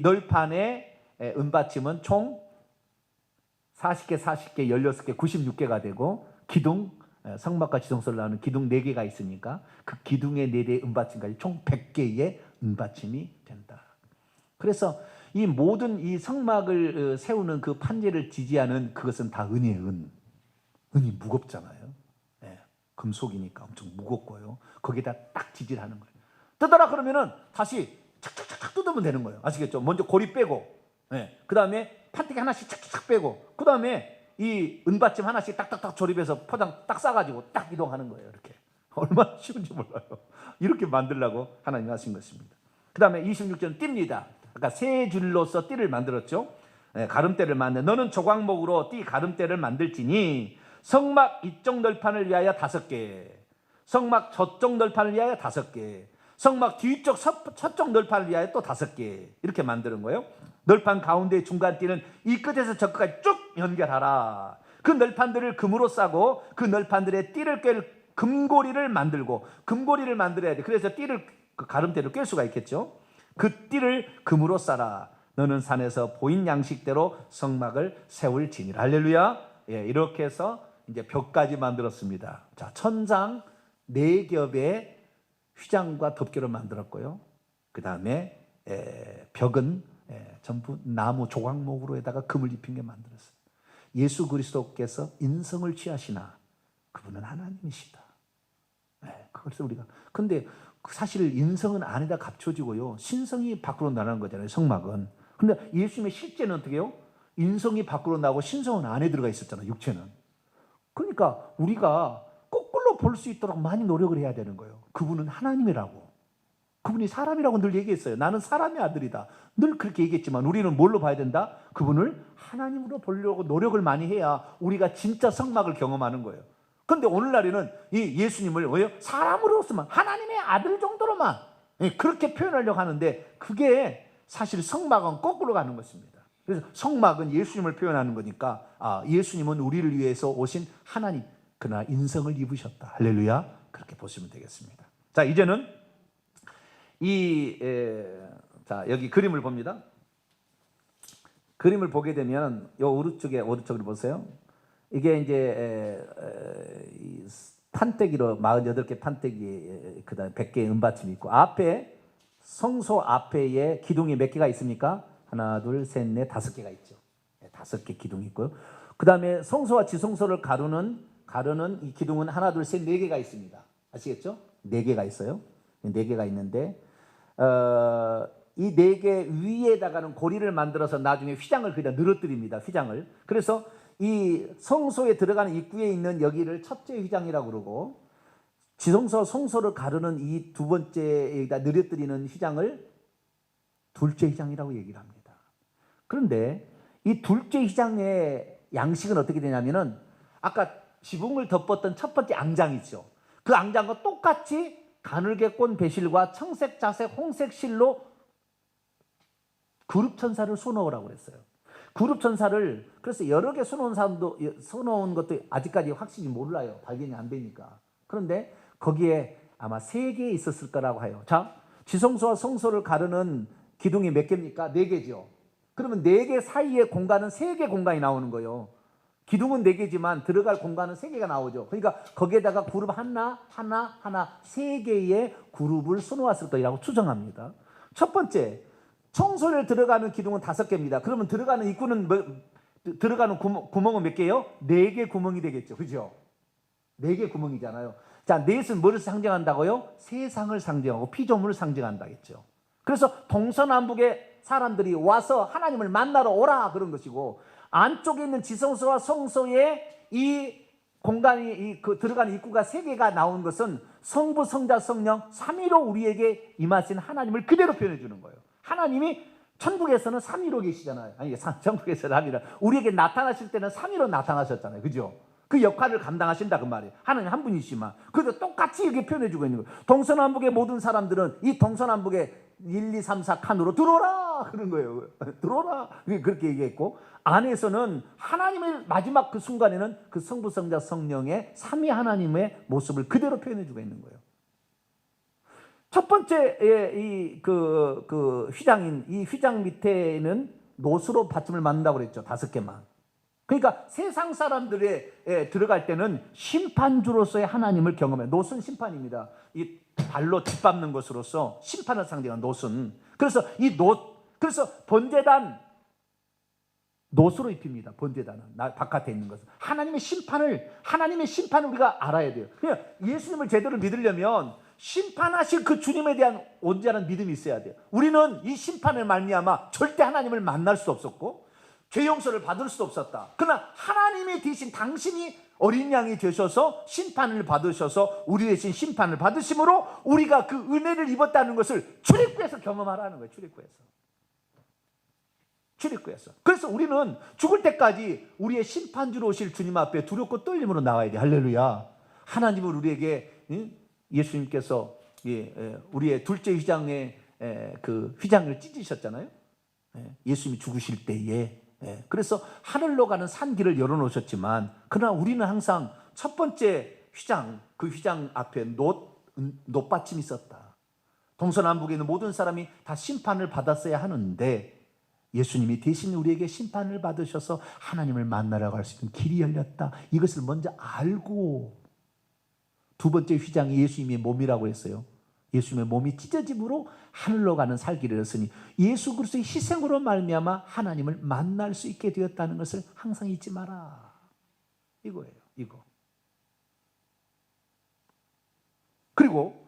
널판의 은받침은 총 40개, 16개, 96개가 되고 기둥, 성막과 지성소를 나누는 기둥 4개가 있으니까 그 기둥의 4개의 은받침까지 총 100개의 은받침이 된다. 그래서 이 모든 이 성막을 세우는 그 판재를 지지하는 그것은 다 은이에요. 은이 무겁잖아요. 금속이니까 엄청 무겁고요. 거기다 딱 지지를 하는 거예요. 뜯어라 그러면은 다시 착착착 뜯으면 되는 거예요. 아시겠죠? 먼저 고리 빼고, 그 다음에 판때기 하나씩 착착착 빼고, 그 다음에 이 은받침 하나씩 딱딱딱 조립해서 포장 딱 싸가지고 딱 이동하는 거예요. 이렇게. 얼마나 쉬운지 몰라요. 이렇게 만들라고 하나님 하신 것입니다. 그 다음에 26절 띠입니다. 아까 세 줄로서 띠를 만들었죠. 가름대를 만든 너는 조각목으로 띠 가름대를 만들지니 성막 이쪽 널판을 위하여 5개, 성막 저쪽 널판을 위하여 5개, 성막 뒤쪽 서쪽 널판을 위하여 또 5개, 이렇게 만드는 거예요. 널판 가운데 중간 띠는 이 끝에서 저 끝까지 쭉 연결하라. 그 널판들을 금으로 싸고 그 널판들의 띠를 꿰를 금고리를 만들고, 금고리를 만들어야 돼. 그래서 띠를, 그 가름대로 꿰 수가 있겠죠. 그 띠를 금으로 싸라. 너는 산에서 보인 양식대로 성막을 세울지니라. 할렐루야. 이렇게 해서 이제 벽까지 만들었습니다. 자, 천장 4겹의 휘장과 덮개로 만들었고요. 그 다음에 벽은 전부 나무 조각목으로 에다가 금을 입힌 게 만들었어요. 예수 그리스도께서 인성을 취하시나 그분은 하나님이시다. 그래서 우리가, 근데 사실 인성은 안에다 감춰지고요, 신성이 밖으로 나가는 거잖아요, 성막은. 근데 예수님의 실제는 어떻게 해요? 인성이 밖으로 나고 신성은 안에 들어가 있었잖아요, 육체는. 그러니까 우리가 거꾸로 볼 수 있도록 많이 노력을 해야 되는 거예요. 그분은 하나님이라고. 그분이 사람이라고 늘 얘기했어요. 나는 사람의 아들이다. 늘 그렇게 얘기했지만 우리는 뭘로 봐야 된다? 그분을 하나님으로 보려고 노력을 많이 해야 우리가 진짜 성막을 경험하는 거예요. 그런데 오늘날에는 이 예수님을 왜요? 사람으로서만, 하나님의 아들 정도로만 그렇게 표현하려고 하는데 그게 사실 성막은 거꾸로 가는 것입니다. 그래서 성막은 예수님을 표현하는 거니까 예수님은 우리를 위해서 오신 하나님, 그러나 인성을 입으셨다. 할렐루야. 그렇게 보시면 되겠습니다. 자, 이제는 자, 여기 그림을 봅니다. 그림을 보게 되면 요 오른쪽을 보세요. 이게 이제 판때기로 48개 판때기, 그다음에 100개의 은받침이 있고, 앞에 성소 앞에에 기둥이 몇 개가 있습니까? 하나, 둘, 셋, 넷, 5개가 있죠. 5개 기둥이 있고요. 그다음에 성소와 지성소를 가르는 이 기둥은 하나, 둘, 셋, 4개가 있습니다. 아시겠죠? 4개가 있어요. 4개가 있는데 이 4개 위에다가는 고리를 만들어서 나중에 휘장을 거기다 늘어뜨립니다. 휘장을. 그래서 이 성소에 들어가는 입구에 있는 여기를 첫째 휘장이라고 그러고, 지성소 성소를 가르는 이 두 번째에다 늘어뜨리는 휘장을 둘째 휘장이라고 얘기를 합니다. 그런데 이 둘째 휘장의 양식은 어떻게 되냐면은 아까 지붕을 덮었던 첫 번째 앙장이죠. 그 앙장과 똑같이 가늘게 꼰 배실과 청색, 자색, 홍색 실로 그룹천사를 쏘놓으라고 그랬어요. 그룹천사를 그래서 여러 개 쏘놓은 것도 아직까지 확실히 몰라요. 발견이 안 되니까. 그런데 거기에 아마 3개 있었을 거라고 해요. 자, 지성소와 성소를 가르는 기둥이 몇 개입니까? 4개죠. 그러면 4개 사이의 공간은 3개 공간이 나오는 거예요. 기둥은 4개지만 들어갈 공간은 3개가 나오죠. 그러니까 거기에다가 그룹 하나 3개의 그룹을 수놓았을 거라고 추정합니다. 첫 번째, 성소를 들어가는 기둥은 5개입니다. 그러면 들어가는 입구는 들어가는 구멍은 몇 개예요? 4개 구멍이 되겠죠. 그죠? 4개 구멍이잖아요. 자, 넷은 뭐를 상징한다고요? 세상을 상징하고 피조물을 상징한다겠죠. 그래서 동서남북의 사람들이 와서 하나님을 만나러 오라 그런 것이고, 안쪽에 있는 지성소와 성소에 이 공간이 들어가는 입구가 3개가 나온 것은 성부, 성자, 성령 3위로 우리에게 임하신 하나님을 그대로 표현해 주는 거예요. 하나님이 천국에서는 3위로 계시잖아요. 아니, 천국에서는 아니라 우리에게 나타나실 때는 3위로 나타나셨잖아요. 그죠? 그 역할을 감당하신다 그 말이에요. 하나님 한 분이시만. 그래도 똑같이 이렇게 표현해 주고 있는 거예요. 동서남북의 모든 사람들은 이 동서남북의 1, 2, 3, 4 칸으로 들어오라 그런 거예요. 들어오라 그렇게 얘기했고, 안에서는 하나님의 마지막 그 순간에는 그 성부, 성자, 성령의 3위 하나님의 모습을 그대로 표현해 주고 있는 거예요. 첫 번째 휘장인 이 휘장 밑에는 노수로 받침을 만든다고 그랬죠. 5개만. 그러니까 세상 사람들에 들어갈 때는 심판주로서의 하나님을 경험해요. 노수는 심판입니다. 이 발로 짓밟는 것으로서 심판을 상징한 노수는. 그래서 그래서 번제단 노수로 입힙니다. 번제단은 바깥에 있는 것은 하나님의 심판을 우리가 알아야 돼요. 그냥 예수님을 제대로 믿으려면 심판하실 그 주님에 대한 온전한 믿음이 있어야 돼요. 우리는 이 심판을 말미암아 절대 하나님을 만날 수 없었고 죄 용서를 받을 수 없었다. 그러나 하나님이 대신 당신이 어린 양이 되셔서 심판을 받으셔서 우리 대신 심판을 받으심으로 우리가 그 은혜를 입었다는 것을 출입구에서 경험하라는 거예요. 출입구에서. 그래서 우리는 죽을 때까지 우리의 심판주로 오실 주님 앞에 두렵고 떨림으로 나와야 돼. 할렐루야. 하나님은 우리에게 예수님께서 우리의 둘째 휘장의 그 휘장을 찢으셨잖아요. 예수님이 죽으실 때에. 그래서 하늘로 가는 산길을 열어놓으셨지만, 그러나 우리는 항상 첫 번째 휘장, 그 휘장 앞에 놋받침이 있었다. 동서남북에 있는 모든 사람이 다 심판을 받았어야 하는데 예수님이 대신 우리에게 심판을 받으셔서 하나님을 만나러 갈 수 있는 길이 열렸다. 이것을 먼저 알고, 두 번째 휘장이 예수님의 몸이라고 했어요. 예수님의 몸이 찢어짐으로 하늘로 가는 살길을 했으니 예수 그리스도의 희생으로 말미암아 하나님을 만날 수 있게 되었다는 것을 항상 잊지 마라. 이거예요. 이거. 그리고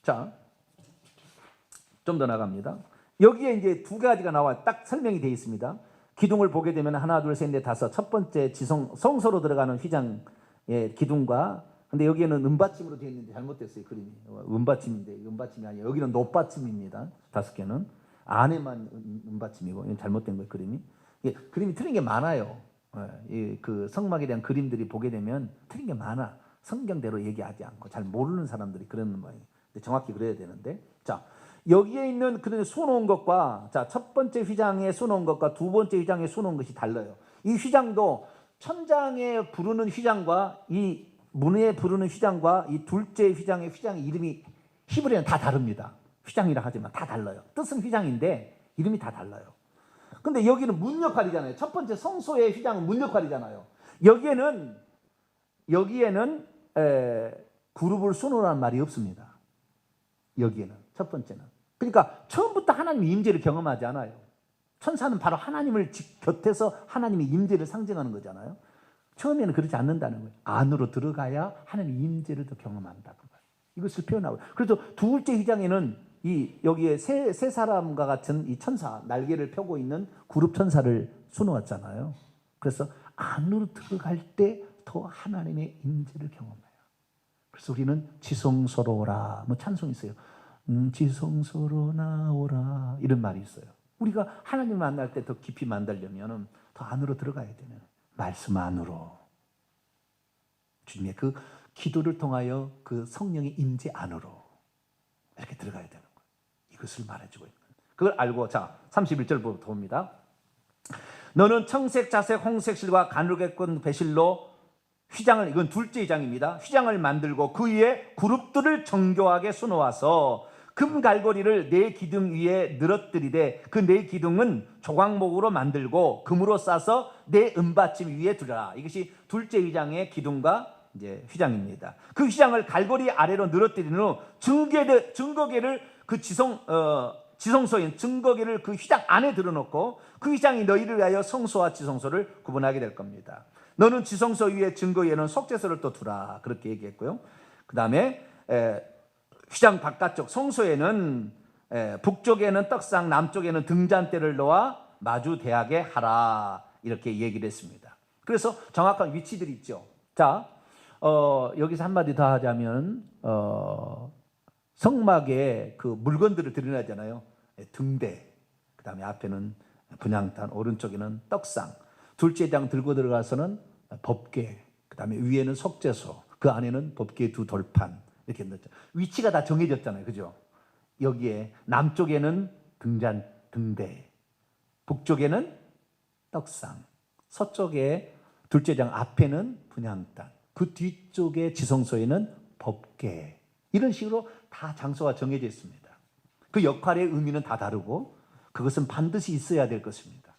자, 좀 더 나갑니다. 여기에 이제 2가지가 나와 딱 설명이 되어 있습니다. 기둥을 보게 되면 하나, 둘, 셋, 넷, 다섯. 첫 번째 성소로 들어가는 휘장의 기둥과, 근데 여기에는 은받침으로 되어 있는데 잘못됐어요. 그림이. 은받침인데 은받침이 아니에요. 여기는 놋받침입니다. 5개는. 안에만 은받침이고, 이건 잘못된 거예요. 그림이. 그림이 틀린 게 많아요. 그 성막에 대한 그림들이 보게 되면 틀린 게 많아. 성경대로 얘기하지 않고 잘 모르는 사람들이 그러는 모양이에요. 정확히 그래야 되는데, 자, 여기에 있는 그런 수놓은 것과, 자, 첫 번째 휘장에 수놓은 것과 두 번째 휘장에 수놓은 것이 달라요. 이 휘장도 천장에 부르는 휘장과 이 문에 부르는 휘장과 이 둘째 휘장의 이름이 히브리어는 다 다릅니다. 휘장이라 하지만 다 달라요. 뜻은 휘장인데 이름이 다 달라요. 근데 여기는 문 역할이잖아요. 첫 번째 성소의 휘장은 문 역할이잖아요. 여기에는 그룹을 수놓으라는 말이 없습니다. 여기에는 첫 번째는. 그러니까 처음부터 하나님의 임재를 경험하지 않아요. 천사는 바로 하나님을 곁에서 하나님의 임재를 상징하는 거잖아요. 처음에는 그렇지 않는다는 거예요. 안으로 들어가야 하나님의 임재를 더 경험한다. 이것을 표현하고. 그래서 둘째 휘장에는 여기에 세 사람과 같은 이 천사, 날개를 펴고 있는 그룹 천사를 수놓았잖아요. 그래서 안으로 들어갈 때 더 하나님의 임재를 경험해요. 그래서 우리는 지성소로 오라, 뭐 찬송이 있어요. 지성소로 나오라, 이런 말이 있어요. 우리가 하나님 만날 때 더 깊이 만나려면 더 안으로 들어가야 되는, 말씀 안으로, 주님의 그 기도를 통하여 그 성령의 임재 안으로 이렇게 들어가야 되는 거예요. 이것을 말해주고 있는 거예요. 그걸 알고, 자, 31절부터 봅니다. 너는 청색, 자색, 홍색 실과 가늘게 끈 배실로 휘장을, 이건 둘째 휘장입니다. 휘장을 만들고 그 위에 그룹들을 정교하게 수놓아서 금 갈고리를 네 기둥 위에 늘어뜨리되 그 네 기둥은 조각목으로 만들고 금으로 싸서 네 은받침 위에 두라. 이것이 둘째 휘장의 기둥과 이제 휘장입니다. 그 휘장을 갈고리 아래로 늘어뜨린 후 증거계를 그 지성소인 증거계를 그 휘장 안에 들어놓고 그 휘장이 너희를 위하여 성소와 지성소를 구분하게 될 겁니다. 너는 지성소 위에 증거에는 속죄소를 또 두라. 그렇게 얘기했고요. 그 다음에 휘장 바깥쪽 성소에는 북쪽에는 떡상, 남쪽에는 등잔대를 놓아 마주대하게 하라. 이렇게 얘기를 했습니다. 그래서 정확한 위치들이 있죠. 자, 여기서 한마디 더 하자면 성막에 그 물건들을 드러나잖아요. 등대, 그 다음에 앞에는 분향단, 오른쪽에는 떡상, 둘째 장 들고 들어가서는 법궤, 그 다음에 위에는 속죄소, 그 안에는 법궤 두 돌판 이렇게 넣었죠. 위치가 다 정해졌잖아요, 그죠? 여기에 남쪽에는 등대, 북쪽에는 떡상, 서쪽에 둘째 장 앞에는 분향단, 그 뒤쪽에 지성소에는 법궤, 이런 식으로 다 장소가 정해져 있습니다. 그 역할의 의미는 다 다르고 그것은 반드시 있어야 될 것입니다.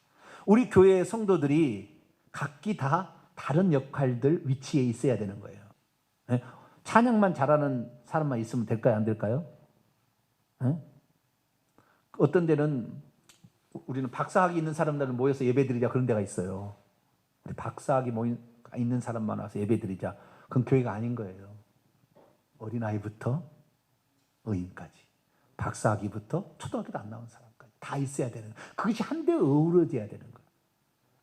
우리 교회의 성도들이 각기 다 다른 역할들 위치에 있어야 되는 거예요. 찬양만 잘하는 사람만 있으면 될까요? 안 될까요? 어떤 데는 우리는 박사학위 있는 사람들은 모여서 예배드리자 그런 데가 있어요. 박사학위 있는 사람만 와서 예배드리자, 그건 교회가 아닌 거예요. 어린아이부터 의인까지, 박사학위부터 초등학교도 안 나온 사람까지 다 있어야 되는 거예요. 그것이 한데 어우러져야 되는 거예요.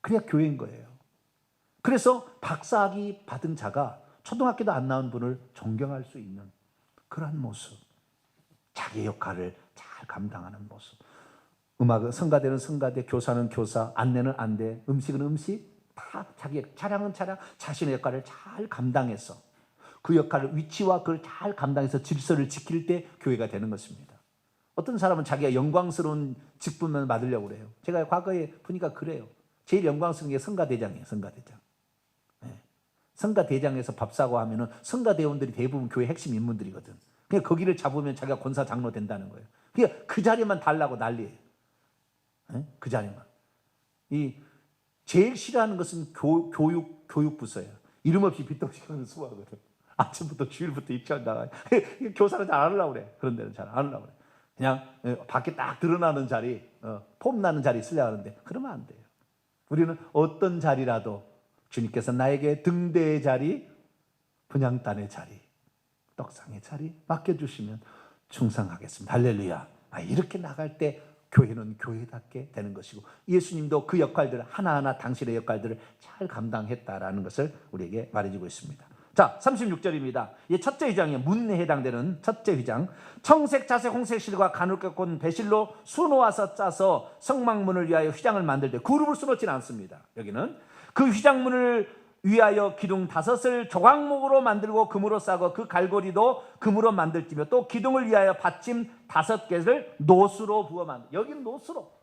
그래야 교회인 거예요. 그래서 박사학위 받은 자가 초등학교도 안 나온 분을 존경할 수 있는 그러한 모습, 자기의 역할을 잘 감당하는 모습. 음악은 성가대는 성가대, 교사는 교사, 안내는 안내, 음식은 음식, 다 자기 차량은 차량, 자신의 역할을 잘 감당해서 그 역할을 위치와 그걸 잘 감당해서 질서를 지킬 때 교회가 되는 것입니다. 어떤 사람은 자기가 영광스러운 직분만 받으려고 그래요. 제가 과거에 보니까 그래요. 제일 영광스러운 게 성가대장이에요. 성가대장. 성가대장에서 밥 사고 하면은 성가대원들이 대부분 교회 핵심 인물들이거든. 그냥 거기를 잡으면 자기가 권사 장로 된다는 거예요. 그냥 그 자리만 달라고 난리예요. 그 자리만. 제일 싫어하는 것은 교육부서예요. 이름 없이 빗동시키는 수고하거든. 아침부터 주일부터 입시한 나가. 교사는 잘 안 하려고 그래. 그런 데는 잘 안 하려고 그래. 그냥 밖에 딱 드러나는 자리, 폼 나는 자리 쓰려고 하는데 그러면 안 돼요. 우리는 어떤 자리라도 주님께서 나에게 등대의 자리, 분향단의 자리, 떡상의 자리 맡겨주시면 충성하겠습니다. 할렐루야. 이렇게 나갈 때 교회는 교회답게 되는 것이고, 예수님도 그 역할들 하나하나 당신의 역할들을 잘 감당했다라는 것을 우리에게 말해주고 있습니다. 자, 36절입니다. 첫째 휘장에 문에 해당되는 첫째 휘장, 청색, 자색, 홍색 실과 가늘게 꼰 배실로 수놓아서 짜서 성막문을 위하여 휘장을 만들 때 그룹을 수놓지는 않습니다. 여기는 그 휘장문을 위하여 기둥 5을 조각목으로 만들고 금으로 싸고 그 갈고리도 금으로 만들지며 또 기둥을 위하여 받침 5개를 놋으로 부어 만들. 여기는 놋으로.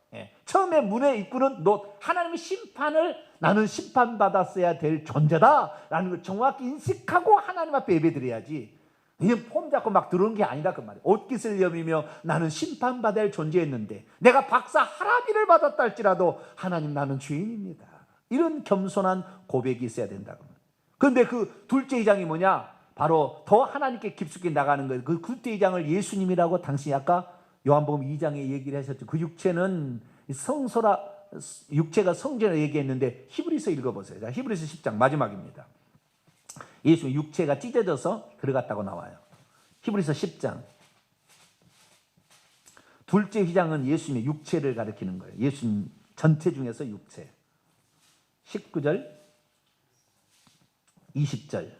처음에 문의 입구는 놋. 하나님의 심판을 나는 심판받았어야 될 존재다라는 걸 정확히 인식하고 하나님 앞에 예배드려야지. 그냥 폼 잡고 막 들어오는 게 아니다 그 말이에요. 옷깃을 여미며 나는 심판받을 존재였는데 내가 박사 할아비를 받았다 할지라도 하나님 나는 죄인입니다. 이런 겸손한 고백이 있어야 된다고. 그런데 그 둘째 휘장이 뭐냐? 바로 더 하나님께 깊숙이 나가는 거예요. 그 둘째 휘장을 예수님이라고 당신이 아까 요한복음 2장에 얘기를 하셨죠. 그 육체는 성소라, 육체가 성전을 얘기했는데 히브리서 읽어보세요. 자, 히브리서 10장 마지막입니다. 예수님 육체가 찢어져서 들어갔다고 나와요. 히브리서 10장. 둘째 휘장은 예수님의 육체를 가리키는 거예요. 예수님 전체 중에서 육체. 19절, 20절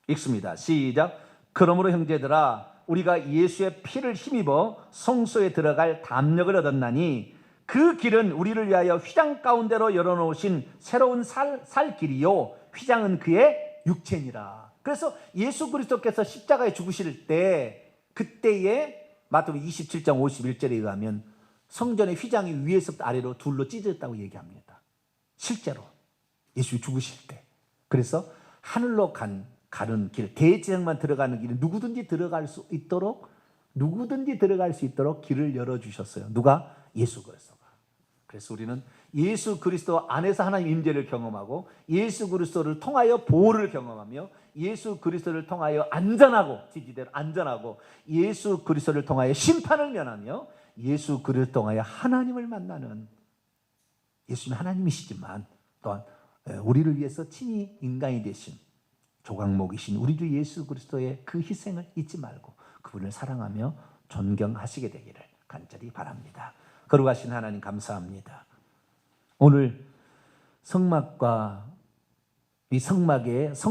읽습니다. 시작. 그러므로 형제들아 우리가 예수의 피를 힘입어 성소에 들어갈 담력을 얻었나니 그 길은 우리를 위하여 휘장 가운데로 열어놓으신 새로운 살 길이요 휘장은 그의 육체니라. 그래서 예수 그리스도께서 십자가에 죽으실 때 그때에 마태복음 27장 51절에 의하면 성전의 휘장이 위에서부터 아래로 둘로 찢어졌다고 얘기합니다. 실제로 예수 죽으실 때 그래서 하늘로 가는 길, 대제사장만 들어가는 길은 누구든지 들어갈 수 있도록 길을 열어주셨어요. 누가? 예수 그리스도가. 그래서 우리는 예수 그리스도 안에서 하나님 임재를 경험하고 예수 그리스도를 통하여 보호를 경험하며 예수 그리스도를 통하여 지지대로 안전하고 예수 그리스도를 통하여 심판을 면하며 예수 그리스도를 통하여 하나님을 만나는, 예수님은 하나님이시지만 또한 우리를 위해서 친히 인간이 되신 조각목이신 우리 주 예수 그리스도의 그 희생을 잊지 말고 그분을 사랑하며 존경하시게 되기를 간절히 바랍니다. 거룩하신 하나님 감사합니다. 오늘 성막과 이 성막의